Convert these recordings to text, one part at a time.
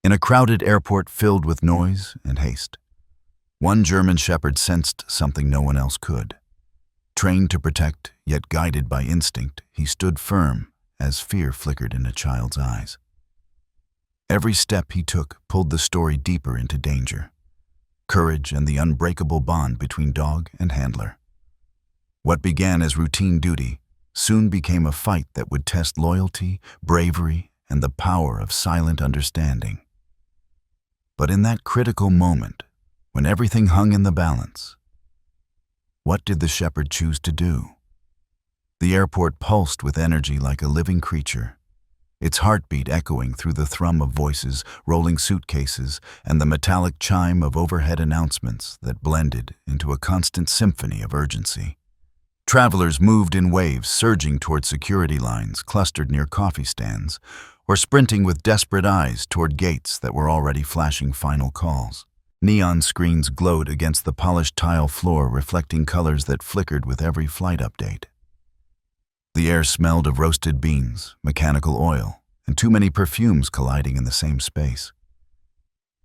in a crowded airport filled with noise and haste. One German shepherd sensed something no one else could. Trained to protect, yet guided by instinct, he stood firm as fear flickered in a child's eyes. Every step he took pulled the story deeper into danger. Courage and the unbreakable bond between dog and handler. What began as routine duty soon became a fight that would test loyalty, bravery, and the power of silent understanding. But in that critical moment, when everything hung in the balance, what did the shepherd choose to do? The airport pulsed with energy like a living creature, its heartbeat echoing through the thrum of voices, rolling suitcases, and the metallic chime of overhead announcements that blended into a constant symphony of urgency. Travelers moved in waves, surging toward security lines clustered near coffee stands, or sprinting with desperate eyes toward gates that were already flashing final calls. Neon screens glowed against the polished tile floor, reflecting colors that flickered with every flight update. The air smelled of roasted beans, mechanical oil, and too many perfumes colliding in the same space.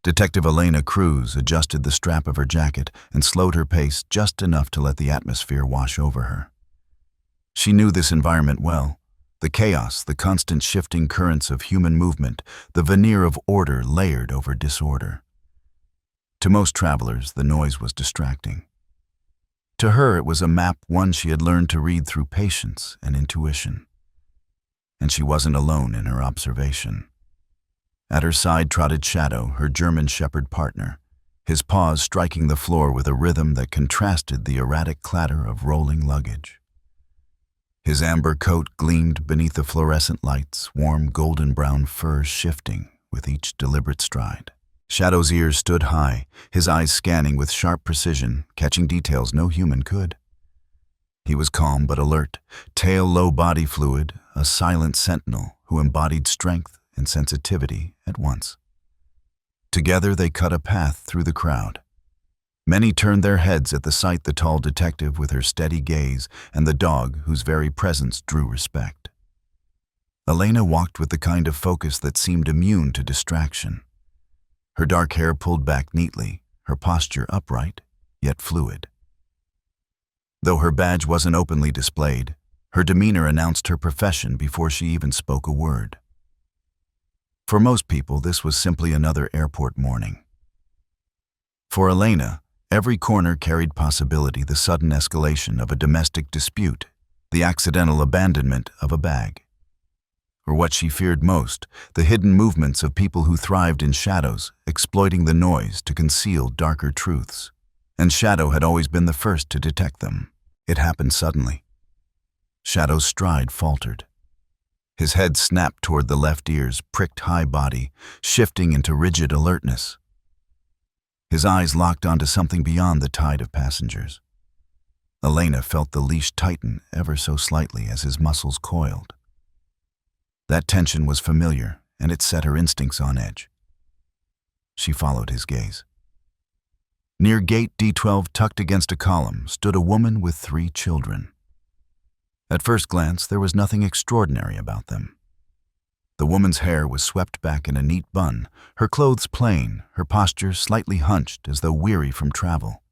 Detective Elena Cruz adjusted the strap of her jacket and slowed her pace just enough to let the atmosphere wash over her. She knew this environment well. The chaos, the constant shifting currents of human movement, the veneer of order layered over disorder. To most travelers, the noise was distracting. To her, it was a map, one she had learned to read through patience and intuition. And she wasn't alone in her observation. At her side trotted Shadow, her German shepherd partner, his paws striking the floor with a rhythm that contrasted the erratic clatter of rolling luggage. His amber coat gleamed beneath the fluorescent lights, warm golden-brown fur shifting with each deliberate stride. Shadow's ears stood high, his eyes scanning with sharp precision, catching details no human could. He was calm but alert, tail low body fluid, a silent sentinel who embodied strength and sensitivity at once. Together they cut a path through the crowd. Many turned their heads at the sight, the tall detective with her steady gaze and the dog whose very presence drew respect. Elena walked with the kind of focus that seemed immune to distraction. Her dark hair pulled back neatly, her posture upright, yet fluid. Though her badge wasn't openly displayed, her demeanor announced her profession before she even spoke a word. For most people, this was simply another airport morning. For Elena, every corner carried possibility: the sudden escalation of a domestic dispute, the accidental abandonment of a bag. Or what she feared most, the hidden movements of people who thrived in shadows, exploiting the noise to conceal darker truths. And Shadow had always been the first to detect them. It happened suddenly. Shadow's stride faltered. His head snapped toward the left ear's pricked high body, shifting into rigid alertness. His eyes locked onto something beyond the tide of passengers. Elena felt the leash tighten ever so slightly as his muscles coiled. That tension was familiar, and it set her instincts on edge. She followed his gaze. Near gate D12, tucked against a column, stood a woman with 3 children. At first glance, there was nothing extraordinary about them. The woman's hair was swept back in a neat bun, her clothes plain, her posture slightly hunched as though weary from travel.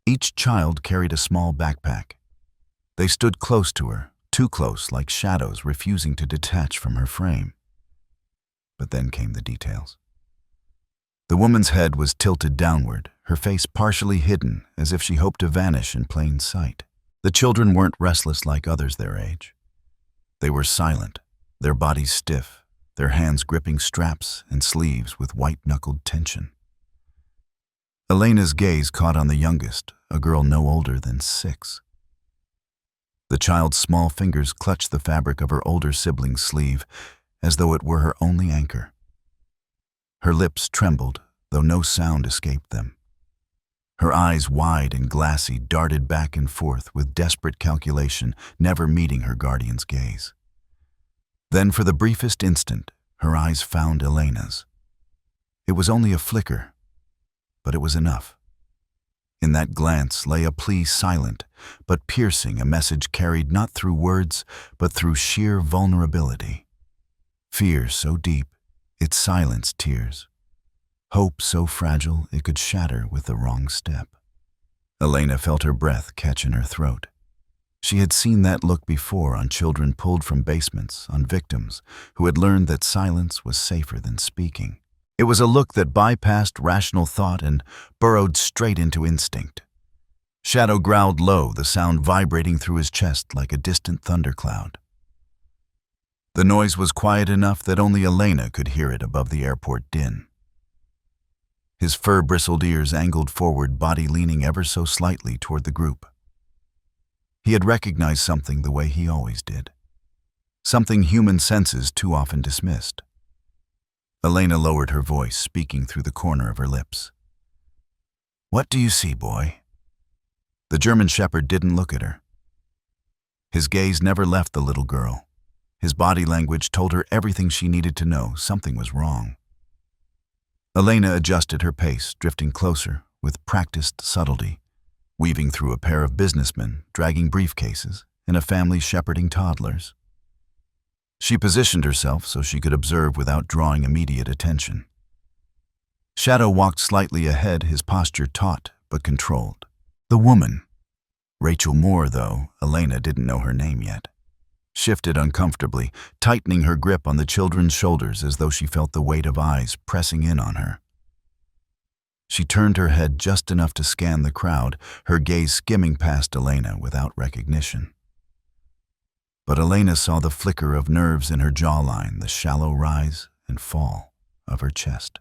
Each child carried a small backpack. They stood close to her, too close, like shadows refusing to detach from her frame. But then came the details. The woman's head was tilted downward, her face partially hidden, as if she hoped to vanish in plain sight. The children weren't restless like others their age. They were silent, their bodies stiff, their hands gripping straps and sleeves with white-knuckled tension. Elena's gaze caught on the youngest, a girl no older than 6. The child's small fingers clutched the fabric of her older sibling's sleeve, as though it were her only anchor. Her lips trembled, though no sound escaped them. Her eyes, wide and glassy, darted back and forth with desperate calculation, never meeting her guardian's gaze. Then, for the briefest instant, her eyes found Elena's. It was only a flicker, but it was enough. In that glance lay a plea silent, but piercing, a message carried not through words, but through sheer vulnerability. Fear so deep, it silenced tears, hope so fragile it could shatter with the wrong step. Elena felt her breath catch in her throat. She had seen that look before on children pulled from basements, on victims who had learned that silence was safer than speaking. It was a look that bypassed rational thought and burrowed straight into instinct. Shadow growled low, the sound vibrating through his chest like a distant thundercloud. The noise was quiet enough that only Elena could hear it above the airport din. His fur-bristled ears angled forward, body leaning ever so slightly toward the group. He had recognized something the way he always did. Something human senses too often dismissed. Elena lowered her voice, speaking through the corner of her lips. "What do you see, boy?" The German shepherd didn't look at her. His gaze never left the little girl. His body language told her everything she needed to know. Something was wrong. Elena adjusted her pace, drifting closer with practiced subtlety, weaving through a pair of businessmen dragging briefcases and a family shepherding toddlers. She positioned herself so she could observe without drawing immediate attention. Shadow walked slightly ahead, his posture taut but controlled. The woman, Rachel Moore, though Elena didn't know her name yet, shifted uncomfortably, tightening her grip on the children's shoulders as though she felt the weight of eyes pressing in on her. She turned her head just enough to scan the crowd, her gaze skimming past Elena without recognition. But Elena saw the flicker of nerves in her jawline, the shallow rise and fall of her chest.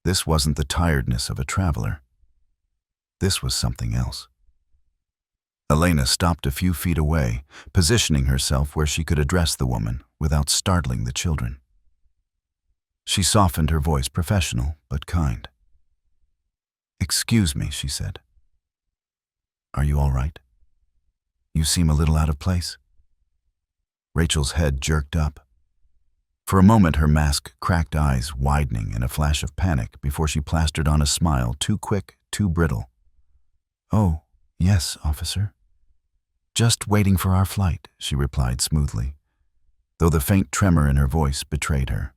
This wasn't the tiredness of a traveler. This was something else. Elena stopped a few feet away, positioning herself where she could address the woman without startling the children. She softened her voice, professional but kind. "Excuse me," she said. "Are you all right? You seem a little out of place." Rachel's head jerked up. For a moment, her mask-cracked eyes widening in a flash of panic before she plastered on a smile too quick, too brittle. "Oh, yes, officer. Just waiting for our flight," she replied smoothly, though the faint tremor in her voice betrayed her.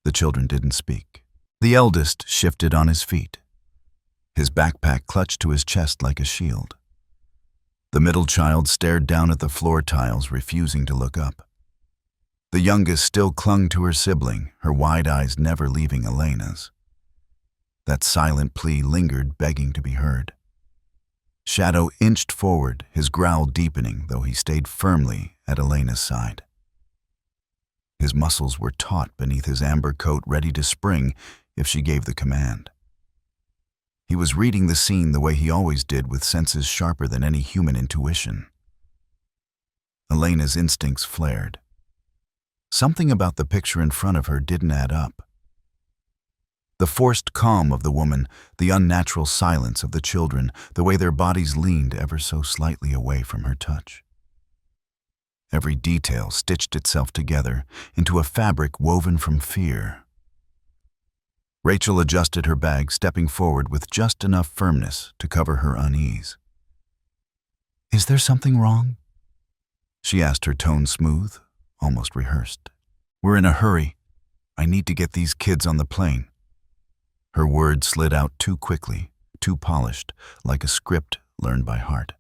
The children didn't speak. The eldest shifted on his feet, his backpack clutched to his chest like a shield. The middle child stared down at the floor tiles, refusing to look up. The youngest still clung to her sibling, her wide eyes never leaving Elena's. That silent plea lingered, begging to be heard. Shadow inched forward, his growl deepening, though he stayed firmly at Elena's side. His muscles were taut beneath his amber coat, ready to spring if she gave the command. He was reading the scene the way he always did, with senses sharper than any human intuition. Elena's instincts flared. Something about the picture in front of her didn't add up. The forced calm of the woman, the unnatural silence of the children, the way their bodies leaned ever so slightly away from her touch. Every detail stitched itself together into a fabric woven from fear. Rachel adjusted her bag, stepping forward with just enough firmness to cover her unease. "Is there something wrong?" she asked, her tone smooth, almost rehearsed. "We're in a hurry. I need to get these kids on the plane." Her words slid out too quickly, too polished, like a script learned by heart.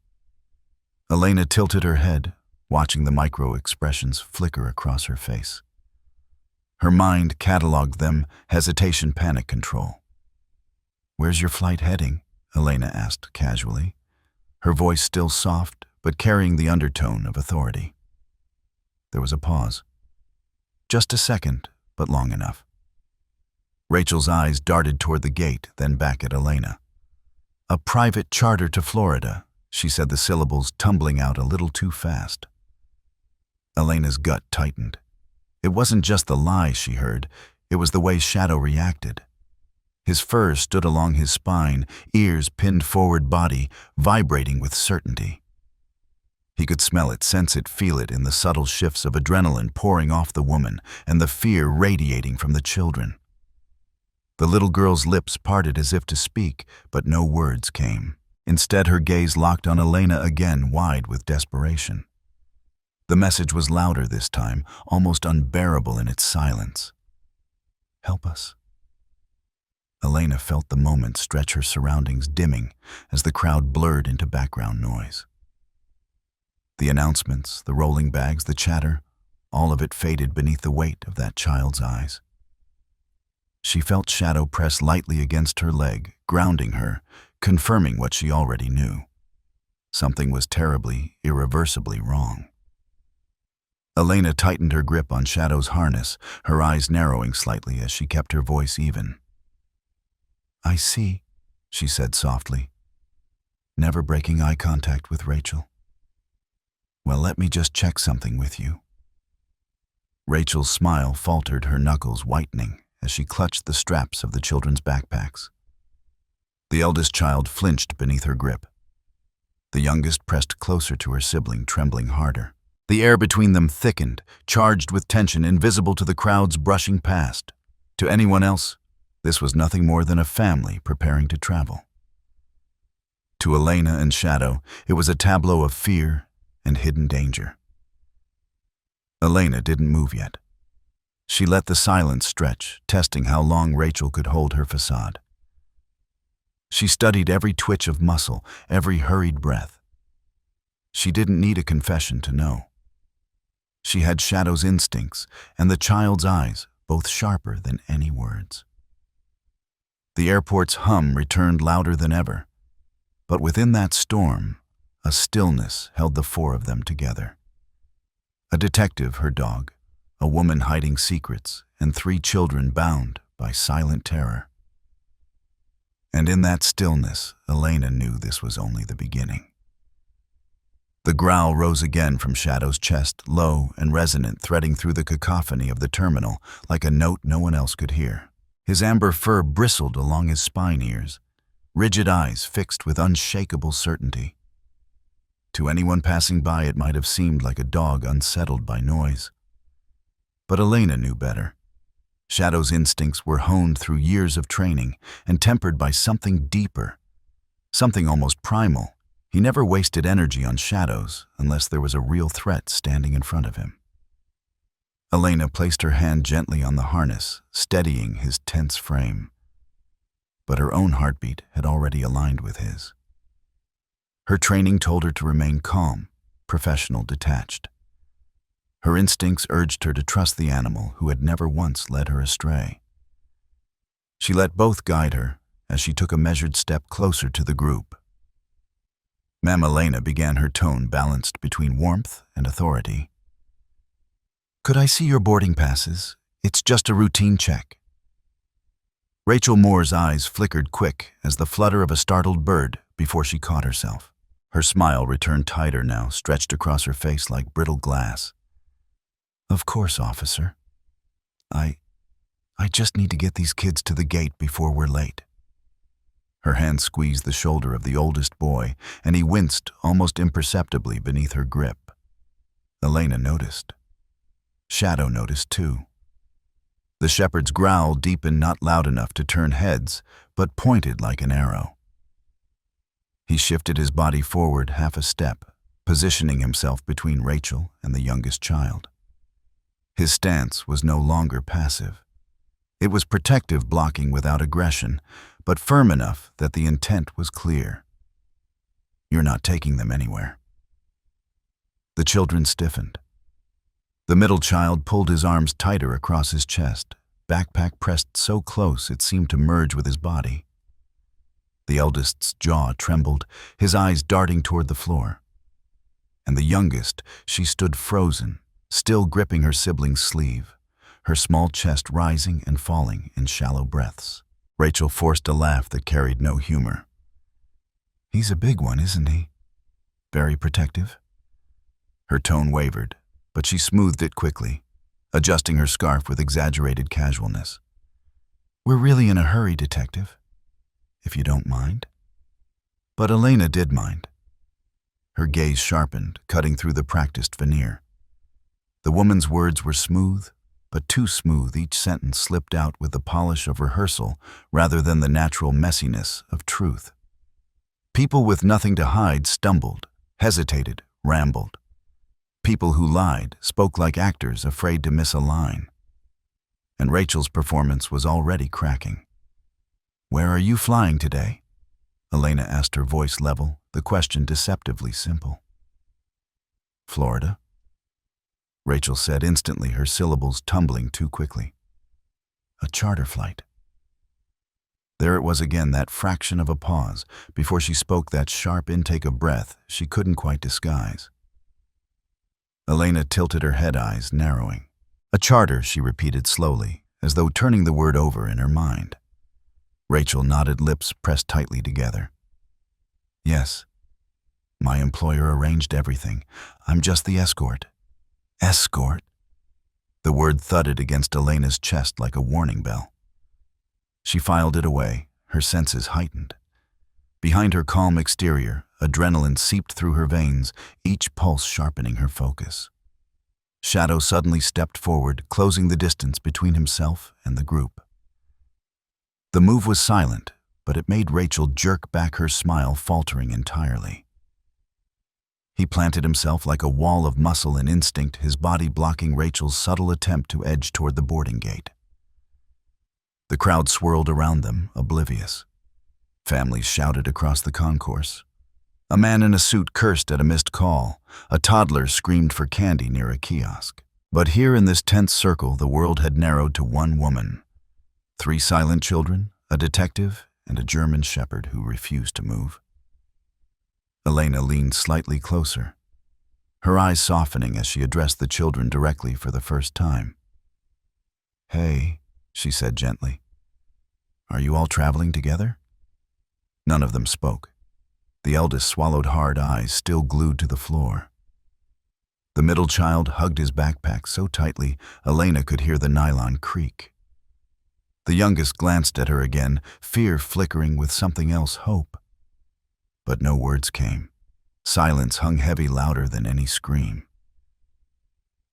Elena tilted her head, watching the micro-expressions flicker across her face. Her mind cataloged them, hesitation, panic control. "Where's your flight heading?" Elena asked casually, her voice still soft but carrying the undertone of authority. There was a pause. Just a second, but long enough. Rachel's eyes darted toward the gate, then back at Elena. "A private charter to Florida," she said, the syllables tumbling out a little too fast. Elena's gut tightened. It wasn't just the lie she heard, it was the way Shadow reacted. His fur stood along his spine, ears pinned forward, body vibrating with certainty. He could smell it, sense it, feel it in the subtle shifts of adrenaline pouring off the woman and the fear radiating from the children. The little girl's lips parted as if to speak, but no words came. Instead, her gaze locked on Elena again, wide with desperation. The message was louder this time, almost unbearable in its silence. "Help us. Elena felt the moment stretch her surroundings, dimming as the crowd blurred into background noise. The announcements, the rolling bags, the chatter, all of it faded beneath the weight of that child's eyes. She felt Shadow press lightly against her leg, grounding her, confirming what she already knew. Something was terribly, irreversibly wrong. Elena tightened her grip on Shadow's harness, her eyes narrowing slightly as she kept her voice even. "I see," she said softly, never breaking eye contact with Rachel. "Well, let me just check something with you." Rachel's smile faltered, her knuckles whitening as she clutched the straps of the children's backpacks. The eldest child flinched beneath her grip. The youngest pressed closer to her sibling, trembling harder. The air between them thickened, charged with tension, invisible to the crowds brushing past. To anyone else, this was nothing more than a family preparing to travel. To Elena and Shadow, it was a tableau of fear and hidden danger. Elena didn't move yet. She let the silence stretch, testing how long Rachel could hold her facade. She studied every twitch of muscle, every hurried breath. She didn't need a confession to know. She had Shadow's instincts and the child's eyes, both sharper than any words. The airport's hum returned louder than ever, but within that storm, a stillness held the four of them together. A detective, her dog, a woman hiding secrets, and 3 children bound by silent terror. And in that stillness, Elena knew this was only the beginning. The growl rose again from Shadow's chest, low and resonant, threading through the cacophony of the terminal like a note no one else could hear. His amber fur bristled along his spine ears, rigid eyes fixed with unshakable certainty. To anyone passing by, it might have seemed like a dog unsettled by noise. But Elena knew better. Shadow's instincts were honed through years of training and tempered by something deeper, something almost primal. He never wasted energy on shadows unless there was a real threat standing in front of him. Elena placed her hand gently on the harness, steadying his tense frame. But her own heartbeat had already aligned with his. Her training told her to remain calm, professional, detached. Her instincts urged her to trust the animal who had never once led her astray. She let both guide her as she took a measured step closer to the group. Ma'am Elena began, her tone balanced between warmth and authority. "Could I see your boarding passes? It's just a routine check." Rachel Moore's eyes flickered quick as the flutter of a startled bird before she caught herself. Her smile returned tighter now, stretched across her face like brittle glass. "Of course, officer. I just need to get these kids to the gate before we're late." Her hand squeezed the shoulder of the oldest boy, and he winced almost imperceptibly beneath her grip. Elena noticed. Shadow noticed too. The shepherd's growl deepened, not loud enough to turn heads, but pointed like an arrow. He shifted his body forward half a step, positioning himself between Rachel and the youngest child. His stance was no longer passive. It was protective, blocking without aggression, but firm enough that the intent was clear. "You're not taking them anywhere." The children stiffened. The middle child pulled his arms tighter across his chest, backpack pressed so close it seemed to merge with his body. The eldest's jaw trembled, his eyes darting toward the floor. And the youngest, she stood frozen, still gripping her sibling's sleeve, her small chest rising and falling in shallow breaths. Rachel forced a laugh that carried no humor. "He's a big one, isn't he? Very protective?" Her tone wavered, but she smoothed it quickly, adjusting her scarf with exaggerated casualness. "We're really in a hurry, Detective, if you don't mind." But Elena did mind. Her gaze sharpened, cutting through the practiced veneer. The woman's words were smooth, but too smooth. Each sentence slipped out with the polish of rehearsal rather than the natural messiness of truth. People with nothing to hide stumbled, hesitated, rambled. People who lied spoke like actors afraid to miss a line. And Rachel's performance was already cracking. "Where are you flying today?" Elena asked, her voice level, the question deceptively simple. "Florida," Rachel said instantly, her syllables tumbling too quickly. "A charter flight." There it was again, that fraction of a pause before she spoke, that sharp intake of breath she couldn't quite disguise. Elena tilted her head, eyes narrowing. "A charter," she repeated slowly, as though turning the word over in her mind. Rachel nodded, lips pressed tightly together. "Yes. My employer arranged everything. I'm just the escort." "Escort?" The word thudded against Elena's chest like a warning bell. She filed it away, her senses heightened. Behind her calm exterior, adrenaline seeped through her veins, each pulse sharpening her focus. Shadow suddenly stepped forward, closing the distance between himself and the group. The move was silent, but it made Rachel jerk back, her smile faltering entirely. He planted himself like a wall of muscle and instinct, his body blocking Rachel's subtle attempt to edge toward the boarding gate. The crowd swirled around them, oblivious. Families shouted across the concourse. A man in a suit cursed at a missed call. A toddler screamed for candy near a kiosk. But here in this tense circle, the world had narrowed to one woman. 3 silent children, a detective, and a German shepherd who refused to move. Elena leaned slightly closer, her eyes softening as she addressed the children directly for the first time. "Hey," she said gently. "Are you all traveling together?" None of them spoke. The eldest swallowed hard, eyes still glued to the floor. The middle child hugged his backpack so tightly Elena could hear the nylon creak. The youngest glanced at her again, fear flickering with something else, hope. But no words came. Silence hung heavy, louder than any scream.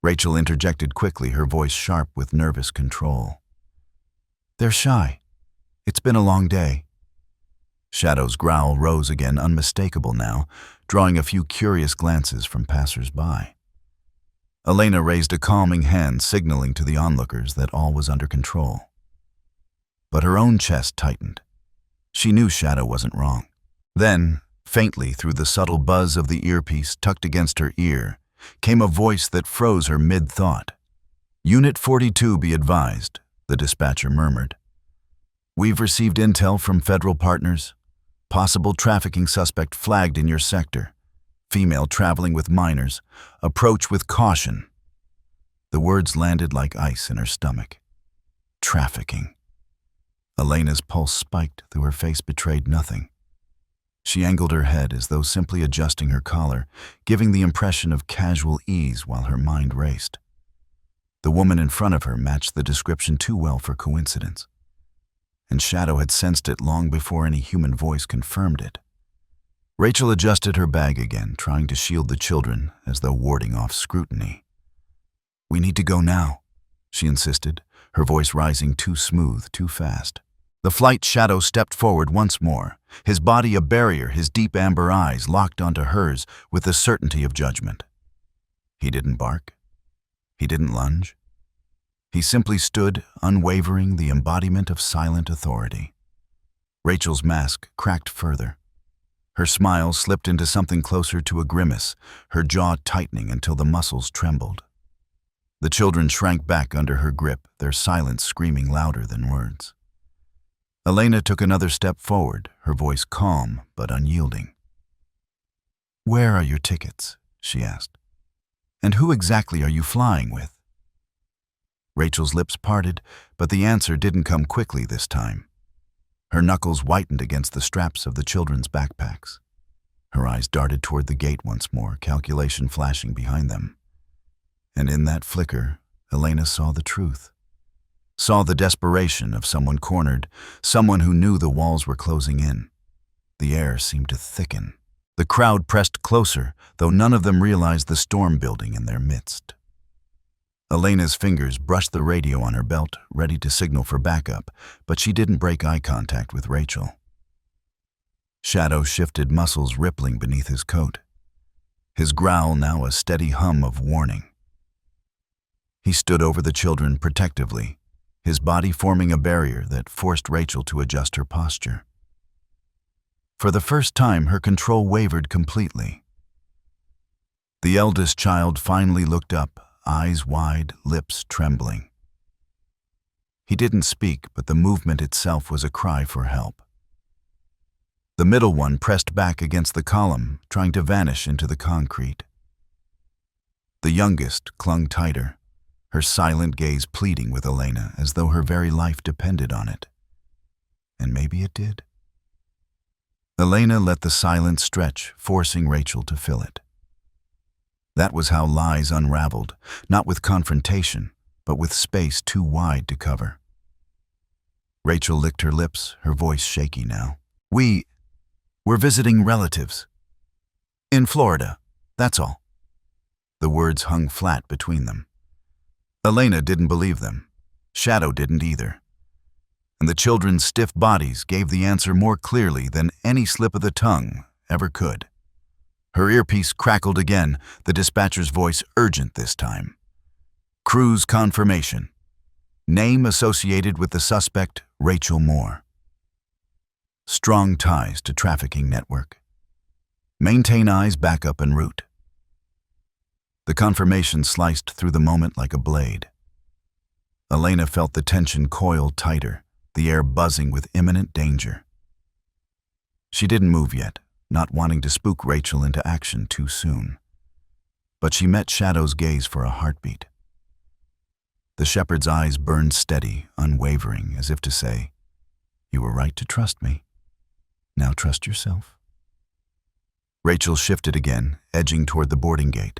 Rachel interjected quickly, her voice sharp with nervous control. "They're shy. It's been a long day." Shadow's growl rose again, unmistakable now, drawing a few curious glances from passers-by. Elena raised a calming hand, signaling to the onlookers that all was under control. But her own chest tightened. She knew Shadow wasn't wrong. Then, faintly through the subtle buzz of the earpiece tucked against her ear, came a voice that froze her mid-thought. "Unit 42, be advised," the dispatcher murmured. "We've received intel from federal partners. Possible trafficking suspect flagged in your sector. Female traveling with minors. Approach with caution." The words landed like ice in her stomach. Trafficking. Elena's pulse spiked, though her face betrayed nothing. She angled her head as though simply adjusting her collar, giving the impression of casual ease while her mind raced. The woman in front of her matched the description too well for coincidence. And Shadow had sensed it long before any human voice confirmed it. Rachel adjusted her bag again, trying to shield the children as though warding off scrutiny. "We need to go now," she insisted, her voice rising too smooth, too fast. The flight Shadow stepped forward once more, his body a barrier, his deep amber eyes locked onto hers with the certainty of judgment. He didn't bark. He didn't lunge. He simply stood, unwavering, the embodiment of silent authority. Rachel's mask cracked further. Her smile slipped into something closer to a grimace, her jaw tightening until the muscles trembled. The children shrank back under her grip, their silence screaming louder than words. Elena took another step forward, her voice calm but unyielding. "Where are your tickets?" she asked. "And who exactly are you flying with?" Rachel's lips parted, but the answer didn't come quickly this time. Her knuckles whitened against the straps of the children's backpacks. Her eyes darted toward the gate once more, calculation flashing behind them. And in that flicker, Elena saw the truth. Saw the desperation of someone cornered, someone who knew the walls were closing in. The air seemed to thicken. The crowd pressed closer, though none of them realized the storm building in their midst. Elena's fingers brushed the radio on her belt, ready to signal for backup, but she didn't break eye contact with Rachel. Shadow shifted, muscles rippling beneath his coat. His growl now a steady hum of warning. He stood over the children protectively, his body forming a barrier that forced Rachel to adjust her posture. For the first time, her control wavered completely. The eldest child finally looked up, eyes wide, lips trembling. He didn't speak, but the movement itself was a cry for help. The middle one pressed back against the column, trying to vanish into the concrete. The youngest clung tighter, her silent gaze pleading with Elena as though her very life depended on it. And maybe it did. Elena let the silence stretch, forcing Rachel to fill it. That was how lies unraveled, not with confrontation, but with space too wide to cover. Rachel licked her lips, her voice shaky now. We're visiting relatives. In Florida, that's all. The words hung flat between them. Elena didn't believe them. Shadow didn't either. And the children's stiff bodies gave the answer more clearly than any slip of the tongue ever could. Her earpiece crackled again, the dispatcher's voice urgent this time. Cruz confirmation. Name associated with the suspect, Rachel Moore. Strong ties to trafficking network. Maintain eyes, backup, en route. The confirmation sliced through the moment like a blade. Elena felt the tension coil tighter, the air buzzing with imminent danger. She didn't move yet, not wanting to spook Rachel into action too soon. But she met Shadow's gaze for a heartbeat. The shepherd's eyes burned steady, unwavering, as if to say, "You were right to trust me. Now trust yourself." Rachel shifted again, edging toward the boarding gate.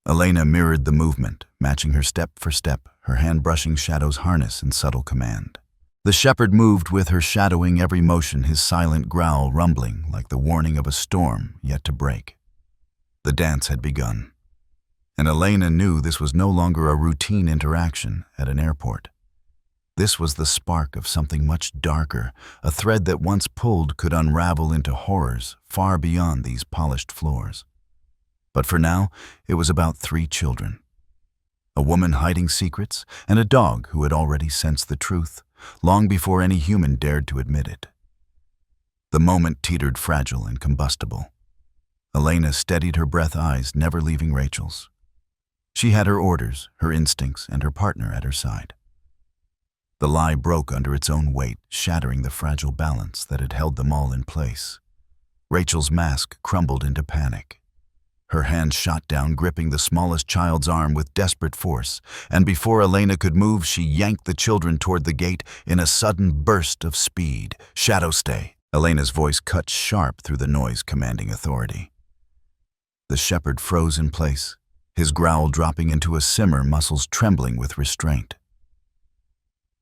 Elena mirrored the movement, matching her step for step, her hand brushing Shadow's harness in subtle command. The shepherd moved with her, shadowing every motion, his silent growl rumbling like the warning of a storm yet to break. The dance had begun, and Elena knew this was no longer a routine interaction at an airport. This was the spark of something much darker, a thread that once pulled could unravel into horrors far beyond these polished floors. But for now, it was about 3 children. A woman hiding secrets, and a dog who had already sensed the truth, long before any human dared to admit it. The moment teetered fragile and combustible. Elena steadied her breath, eyes never leaving Rachel's. She had her orders, her instincts, and her partner at her side. The lie broke under its own weight, shattering the fragile balance that had held them all in place. Rachel's mask crumbled into panic. Her hand shot down, gripping the smallest child's arm with desperate force, and before Elena could move, she yanked the children toward the gate in a sudden burst of speed. "Shadow, stay." Elena's voice cut sharp through the noise, commanding authority. The shepherd froze in place, his growl dropping into a simmer, muscles trembling with restraint.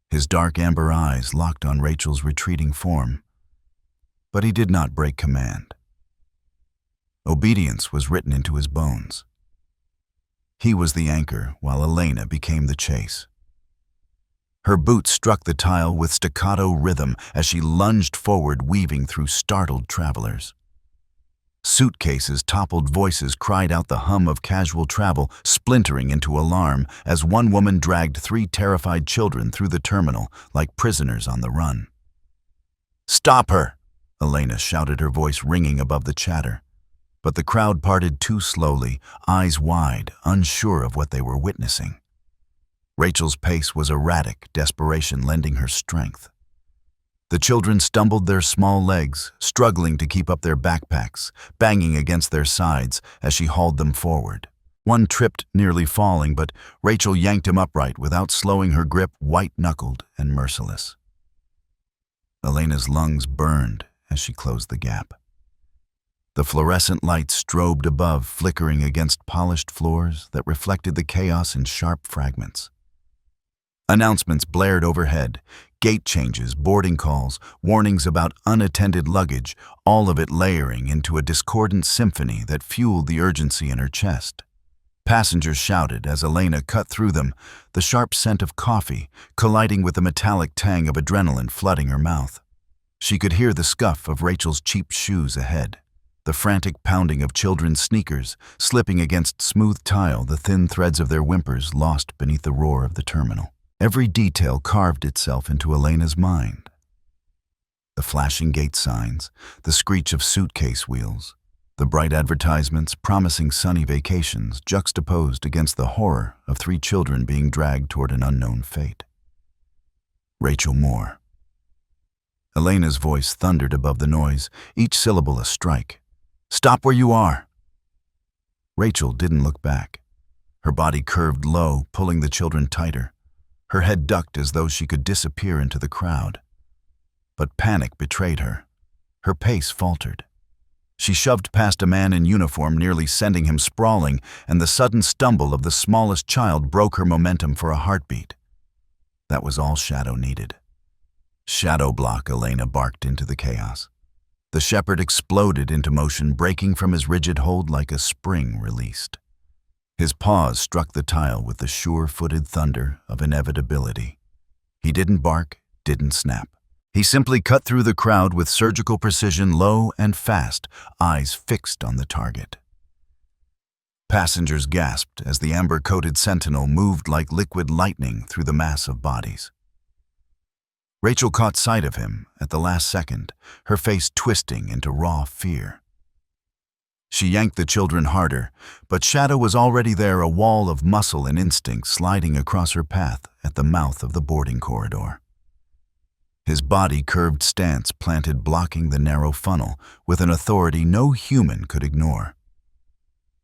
His dark amber eyes locked on Rachel's retreating form, but he did not break command. Obedience was written into his bones. He was the anchor, while Elena became the chase. Her boots struck the tile with staccato rhythm as she lunged forward, weaving through startled travelers. Suitcases toppled, voices cried out the hum of casual travel, splintering into alarm as one woman dragged 3 terrified children through the terminal like prisoners on the run. "Stop her!" Elena shouted, her voice ringing above the chatter. But the crowd parted too slowly, eyes wide, unsure of what they were witnessing. Rachel's pace was erratic, desperation lending her strength. The children stumbled their small legs, struggling to keep up their backpacks, banging against their sides as she hauled them forward. One tripped, nearly falling, but Rachel yanked him upright without slowing her grip, white-knuckled and merciless. Elena's lungs burned as she closed the gap. The fluorescent lights strobed above, flickering against polished floors that reflected the chaos in sharp fragments. Announcements blared overhead, gate changes, boarding calls, warnings about unattended luggage, all of it layering into a discordant symphony that fueled the urgency in her chest. Passengers shouted as Elena cut through them, the sharp scent of coffee colliding with the metallic tang of adrenaline flooding her mouth. She could hear the scuff of Rachel's cheap shoes ahead, the frantic pounding of children's sneakers slipping against smooth tile, the thin threads of their whimpers lost beneath the roar of the terminal. Every detail carved itself into Elena's mind. The flashing gate signs, the screech of suitcase wheels, the bright advertisements promising sunny vacations juxtaposed against the horror of 3 children being dragged toward an unknown fate. Rachel Moore. Elena's voice thundered above the noise, each syllable a strike. "Stop where you are!" Rachel didn't look back. Her body curved low, pulling the children tighter. Her head ducked as though she could disappear into the crowd. But panic betrayed her. Her pace faltered. She shoved past a man in uniform, nearly sending him sprawling, and the sudden stumble of the smallest child broke her momentum for a heartbeat. That was all Shadow needed. "Shadow block," Elena barked into the chaos. The shepherd exploded into motion, breaking from his rigid hold like a spring released. His paws struck the tile with the sure-footed thunder of inevitability. He didn't bark, didn't snap. He simply cut through the crowd with surgical precision, low and fast, eyes fixed on the target. Passengers gasped as the amber-coated sentinel moved like liquid lightning through the mass of bodies. Rachel caught sight of him at the last second, her face twisting into raw fear. She yanked the children harder, but Shadow was already there, a wall of muscle and instinct sliding across her path at the mouth of the boarding corridor. His body-curved stance planted blocking the narrow funnel with an authority no human could ignore.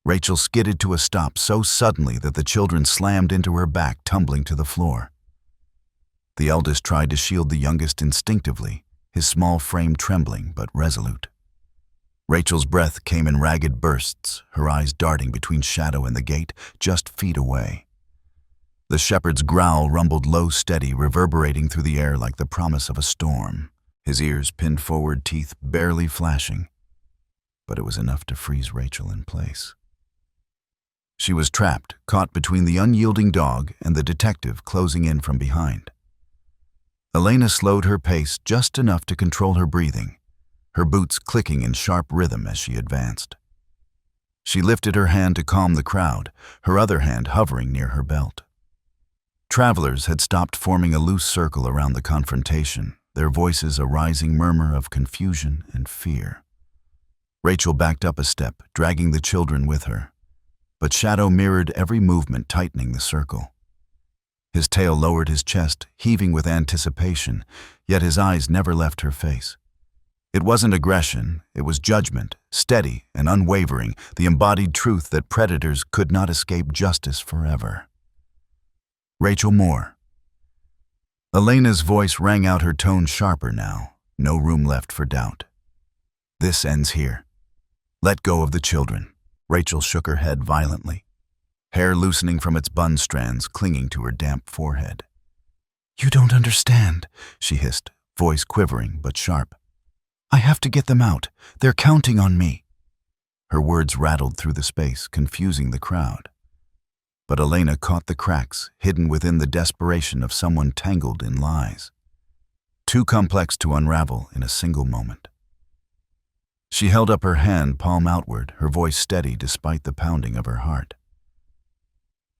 Rachel skidded to a stop so suddenly that the children slammed into her back, tumbling to the floor. The eldest tried to shield the youngest instinctively, his small frame trembling but resolute. Rachel's breath came in ragged bursts, her eyes darting between Shadow and the gate, just feet away. The shepherd's growl rumbled low, steady, reverberating through the air like the promise of a storm, his ears pinned forward, teeth barely flashing. But it was enough to freeze Rachel in place. She was trapped, caught between the unyielding dog and the detective closing in from behind. Elena slowed her pace just enough to control her breathing, her boots clicking in sharp rhythm as she advanced. She lifted her hand to calm the crowd, her other hand hovering near her belt. Travelers had stopped forming a loose circle around the confrontation, their voices a rising murmur of confusion and fear. Rachel backed up a step, dragging the children with her, but Shadow mirrored every movement, tightening the circle. His tail lowered his chest, heaving with anticipation, yet his eyes never left her face. It wasn't aggression, it was judgment, steady and unwavering, the embodied truth that predators could not escape justice forever. "Rachel Moore." Elena's voice rang out, her tone sharper now, no room left for doubt. "This ends here. Let go of the children." Rachel shook her head violently, hair loosening from its bun strands clinging to her damp forehead. "You don't understand," she hissed, voice quivering but sharp. "I have to get them out. They're counting on me." Her words rattled through the space, confusing the crowd. But Elena caught the cracks, hidden within the desperation of someone tangled in lies. Too complex to unravel in a single moment. She held up her hand, palm outward, her voice steady despite the pounding of her heart.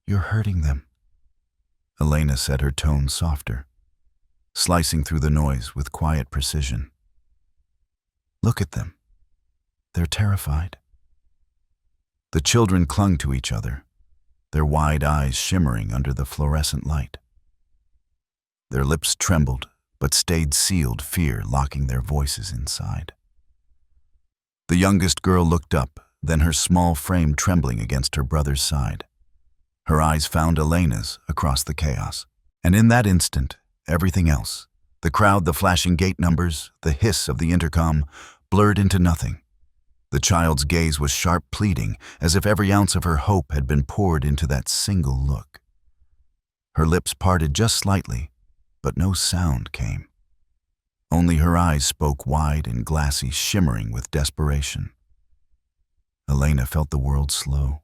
"You're hurting them," Elena said, her tone softer, slicing through the noise with quiet precision. "Look at them. They're terrified." The children clung to each other, their wide eyes shimmering under the fluorescent light. Their lips trembled, but stayed sealed, fear locking their voices inside. The youngest girl looked up, then her small frame trembling against her brother's side. Her eyes found Elena's across the chaos. And in that instant, everything else, the crowd, the flashing gate numbers, the hiss of the intercom, blurred into nothing. The child's gaze was sharp, pleading, as if every ounce of her hope had been poured into that single look. Her lips parted just slightly, but no sound came. Only her eyes spoke, wide and glassy, shimmering with desperation. Elena felt the world slow.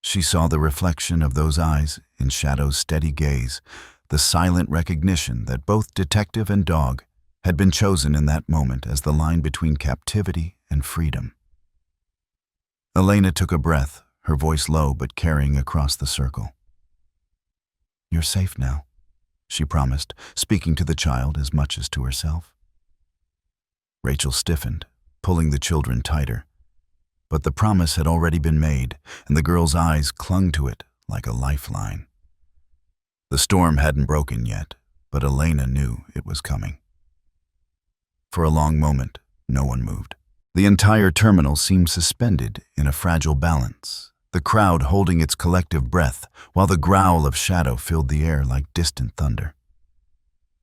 She saw the reflection of those eyes in Shadow's steady gaze, the silent recognition that both detective and dog had been chosen in that moment as the line between captivity and freedom. Elena took a breath, her voice low but carrying across the circle. "You're safe now," she promised, speaking to the child as much as to herself. Rachel stiffened, pulling the children tighter. But the promise had already been made, and the girl's eyes clung to it like a lifeline. The storm hadn't broken yet, but Elena knew it was coming. For a long moment, no one moved. The entire terminal seemed suspended in a fragile balance, the crowd holding its collective breath while the growl of shadow filled the air like distant thunder.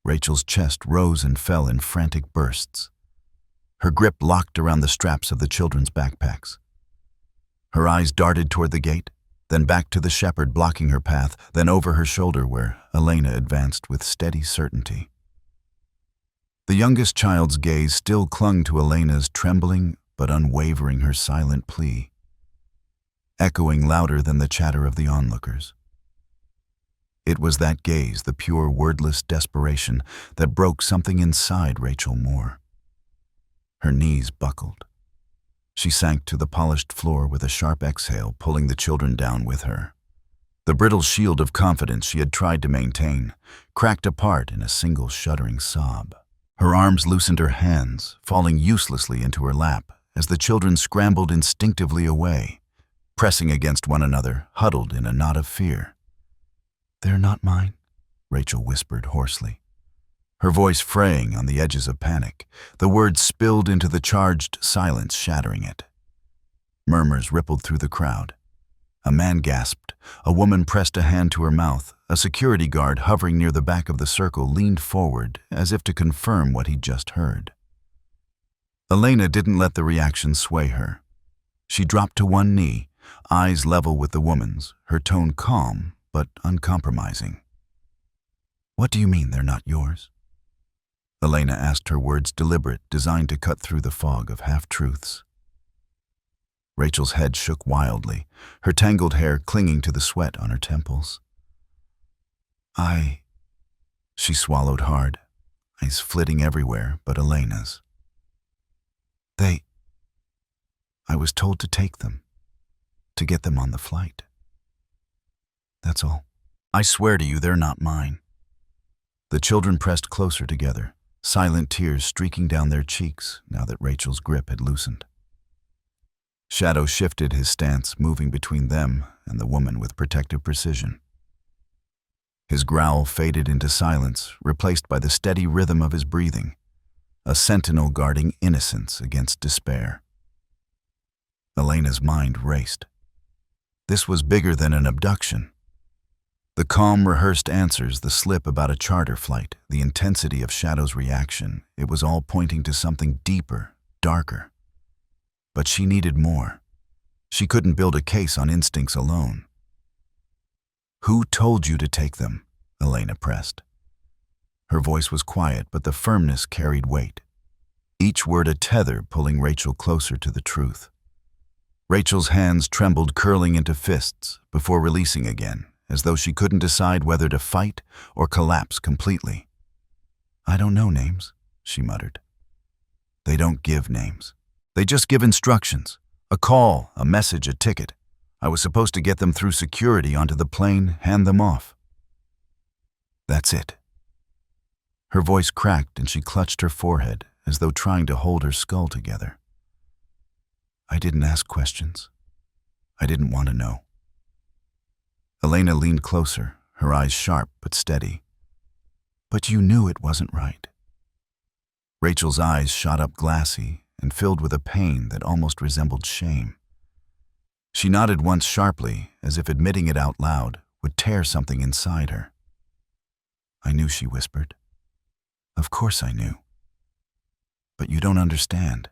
Rachel's chest rose and fell in frantic bursts. Her grip locked around the straps of the children's backpacks. Her eyes darted toward the gate, then back to the shepherd blocking her path, then over her shoulder where Elena advanced with steady certainty. The youngest child's gaze still clung to Elena's, trembling but unwavering, her silent plea, echoing louder than the chatter of the onlookers. It was that gaze, the pure, wordless desperation, that broke something inside Rachel Moore. Her knees buckled. She sank to the polished floor with a sharp exhale, pulling the children down with her. The brittle shield of confidence she had tried to maintain cracked apart in a single shuddering sob. Her arms loosened her hands, falling uselessly into her lap as the children scrambled instinctively away, pressing against one another, huddled in a knot of fear. "They're not mine," Rachel whispered hoarsely, her voice fraying on the edges of panic. The words spilled into the charged silence, shattering it. Murmurs rippled through the crowd. A man gasped. A woman pressed a hand to her mouth. A security guard hovering near the back of the circle leaned forward as if to confirm what he'd just heard. Elena didn't let the reaction sway her. She dropped to one knee, eyes level with the woman's, her tone calm but uncompromising. "What do you mean they're not yours?" Elena asked, her words deliberate, designed to cut through the fog of half-truths. Rachel's head shook wildly, her tangled hair clinging to the sweat on her temples. She swallowed hard, eyes flitting everywhere but Elena's. I was told to take them, to get them on the flight. That's all. I swear to you, they're not mine." The children pressed closer together, silent tears streaking down their cheeks now that Rachel's grip had loosened. Shadow shifted his stance, moving between them and the woman with protective precision. His growl faded into silence, replaced by the steady rhythm of his breathing, a sentinel guarding innocence against despair. Elena's mind raced. This was bigger than an abduction. The calm, rehearsed answers, the slip about a charter flight, the intensity of Shadow's reaction, it was all pointing to something deeper, darker. But she needed more. She couldn't build a case on instincts alone. "Who told you to take them?" Elena pressed. Her voice was quiet, but the firmness carried weight. Each word a tether pulling Rachel closer to the truth. Rachel's hands trembled, curling into fists before releasing again, as though she couldn't decide whether to fight or collapse completely. "I don't know names," she muttered. "They don't give names. They just give instructions. A call, a message, a ticket. I was supposed to get them through security onto the plane, hand them off. That's it." Her voice cracked and she clutched her forehead as though trying to hold her skull together. "I didn't ask questions. I didn't want to know." Elena leaned closer, her eyes sharp but steady. "But you knew it wasn't right." Rachel's eyes shot up glassy and filled with a pain that almost resembled shame. She nodded once sharply, as if admitting it out loud would tear something inside her. "I knew," she whispered. "Of course I knew. But you don't understand.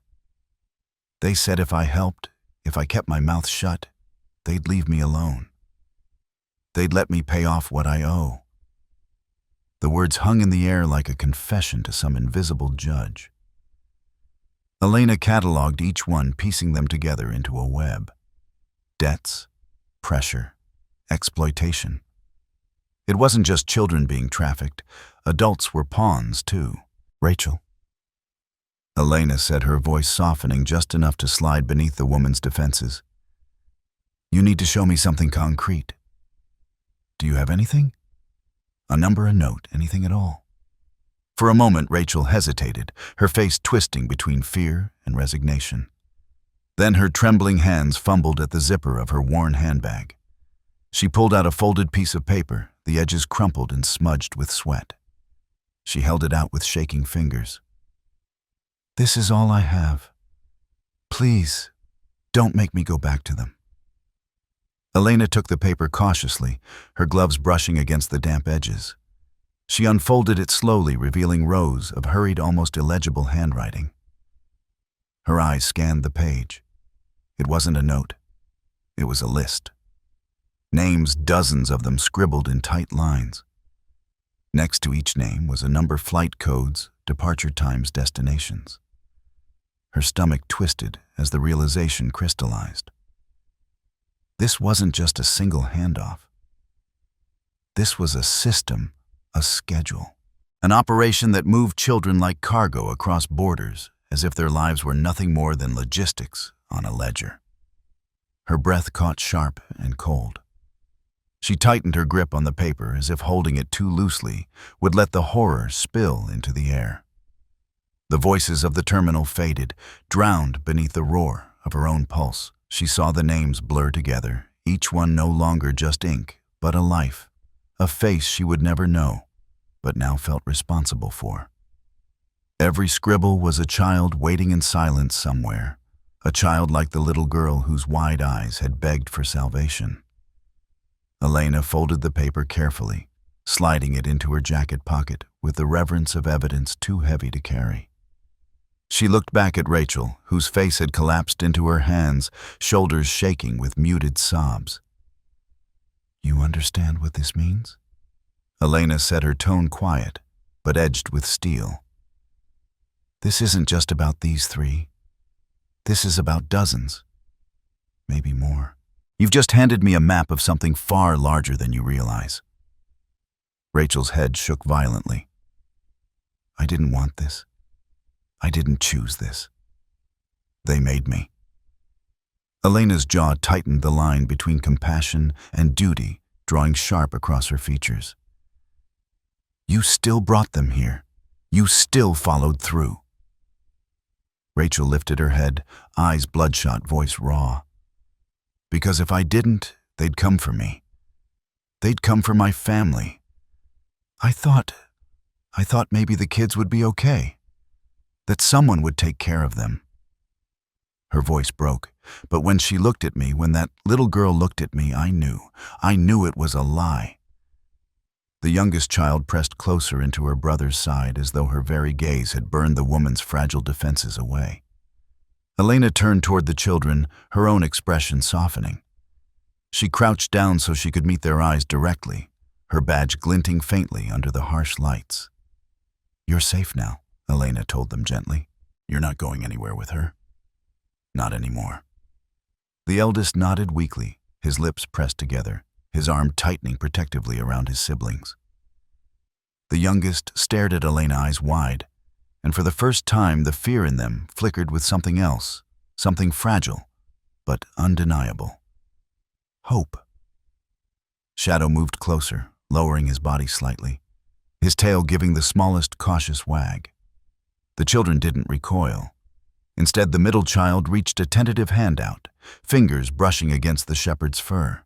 They said if I helped, if I kept my mouth shut, they'd leave me alone. They'd let me pay off what I owe." The words hung in the air like a confession to some invisible judge. Elena cataloged each one, piecing them together into a web. Debts, pressure, exploitation. It wasn't just children being trafficked. Adults were pawns, too. "Rachel," Elena said, her voice softening just enough to slide beneath the woman's defenses. "You need to show me something concrete. Do you have anything?" A number, a note, anything at all. For a moment, Rachel hesitated, her face twisting between fear and resignation. Then her trembling hands fumbled at the zipper of her worn handbag. She pulled out a folded piece of paper, the edges crumpled and smudged with sweat. She held it out with shaking fingers. "This is all I have. Please, don't make me go back to them." Elena took the paper cautiously, her gloves brushing against the damp edges. She unfolded it slowly, revealing rows of hurried, almost illegible handwriting. Her eyes scanned the page. It wasn't a note. It was a list. Names, dozens of them scribbled in tight lines. Next to each name was a number, flight codes, departure times, destinations. Her stomach twisted as the realization crystallized. This wasn't just a single handoff. This was a system, a schedule. An operation that moved children like cargo across borders, as if their lives were nothing more than logistics on a ledger. Her breath caught sharp and cold. She tightened her grip on the paper as if holding it too loosely would let the horror spill into the air. The voices of the terminal faded, drowned beneath the roar of her own pulse. She saw the names blur together, each one no longer just ink, but a life, a face she would never know, but now felt responsible for. Every scribble was a child waiting in silence somewhere, a child like the little girl whose wide eyes had begged for salvation. Elena folded the paper carefully, sliding it into her jacket pocket with the reverence of evidence too heavy to carry. She looked back at Rachel, whose face had collapsed into her hands, shoulders shaking with muted sobs. "You understand what this means?" Elena said, her tone quiet, but edged with steel. "This isn't just about these three. This is about dozens, maybe more. You've just handed me a map of something far larger than you realize." Rachel's head shook violently. "I didn't want this. I didn't choose this. They made me." Elena's jaw tightened, the line between compassion and duty drawing sharp across her features. "You still brought them here. You still followed through." Rachel lifted her head, eyes bloodshot, voice raw. "Because if I didn't, they'd come for me. They'd come for my family. I thought maybe the kids would be okay. That someone would take care of them." Her voice broke, but when she looked at me, when that little girl looked at me, I knew it was a lie. The youngest child pressed closer into her brother's side as though her very gaze had burned the woman's fragile defenses away. Elena turned toward the children, her own expression softening. She crouched down so she could meet their eyes directly, her badge glinting faintly under the harsh lights. "You're safe now," Elena told them gently. "You're not going anywhere with her. Not anymore." The eldest nodded weakly, his lips pressed together, his arm tightening protectively around his siblings. The youngest stared at Elena, eyes wide, and for the first time the fear in them flickered with something else, something fragile, but undeniable. Hope. Shadow moved closer, lowering his body slightly, his tail giving the smallest cautious wag. The children didn't recoil. Instead, the middle child reached a tentative hand out, fingers brushing against the shepherd's fur.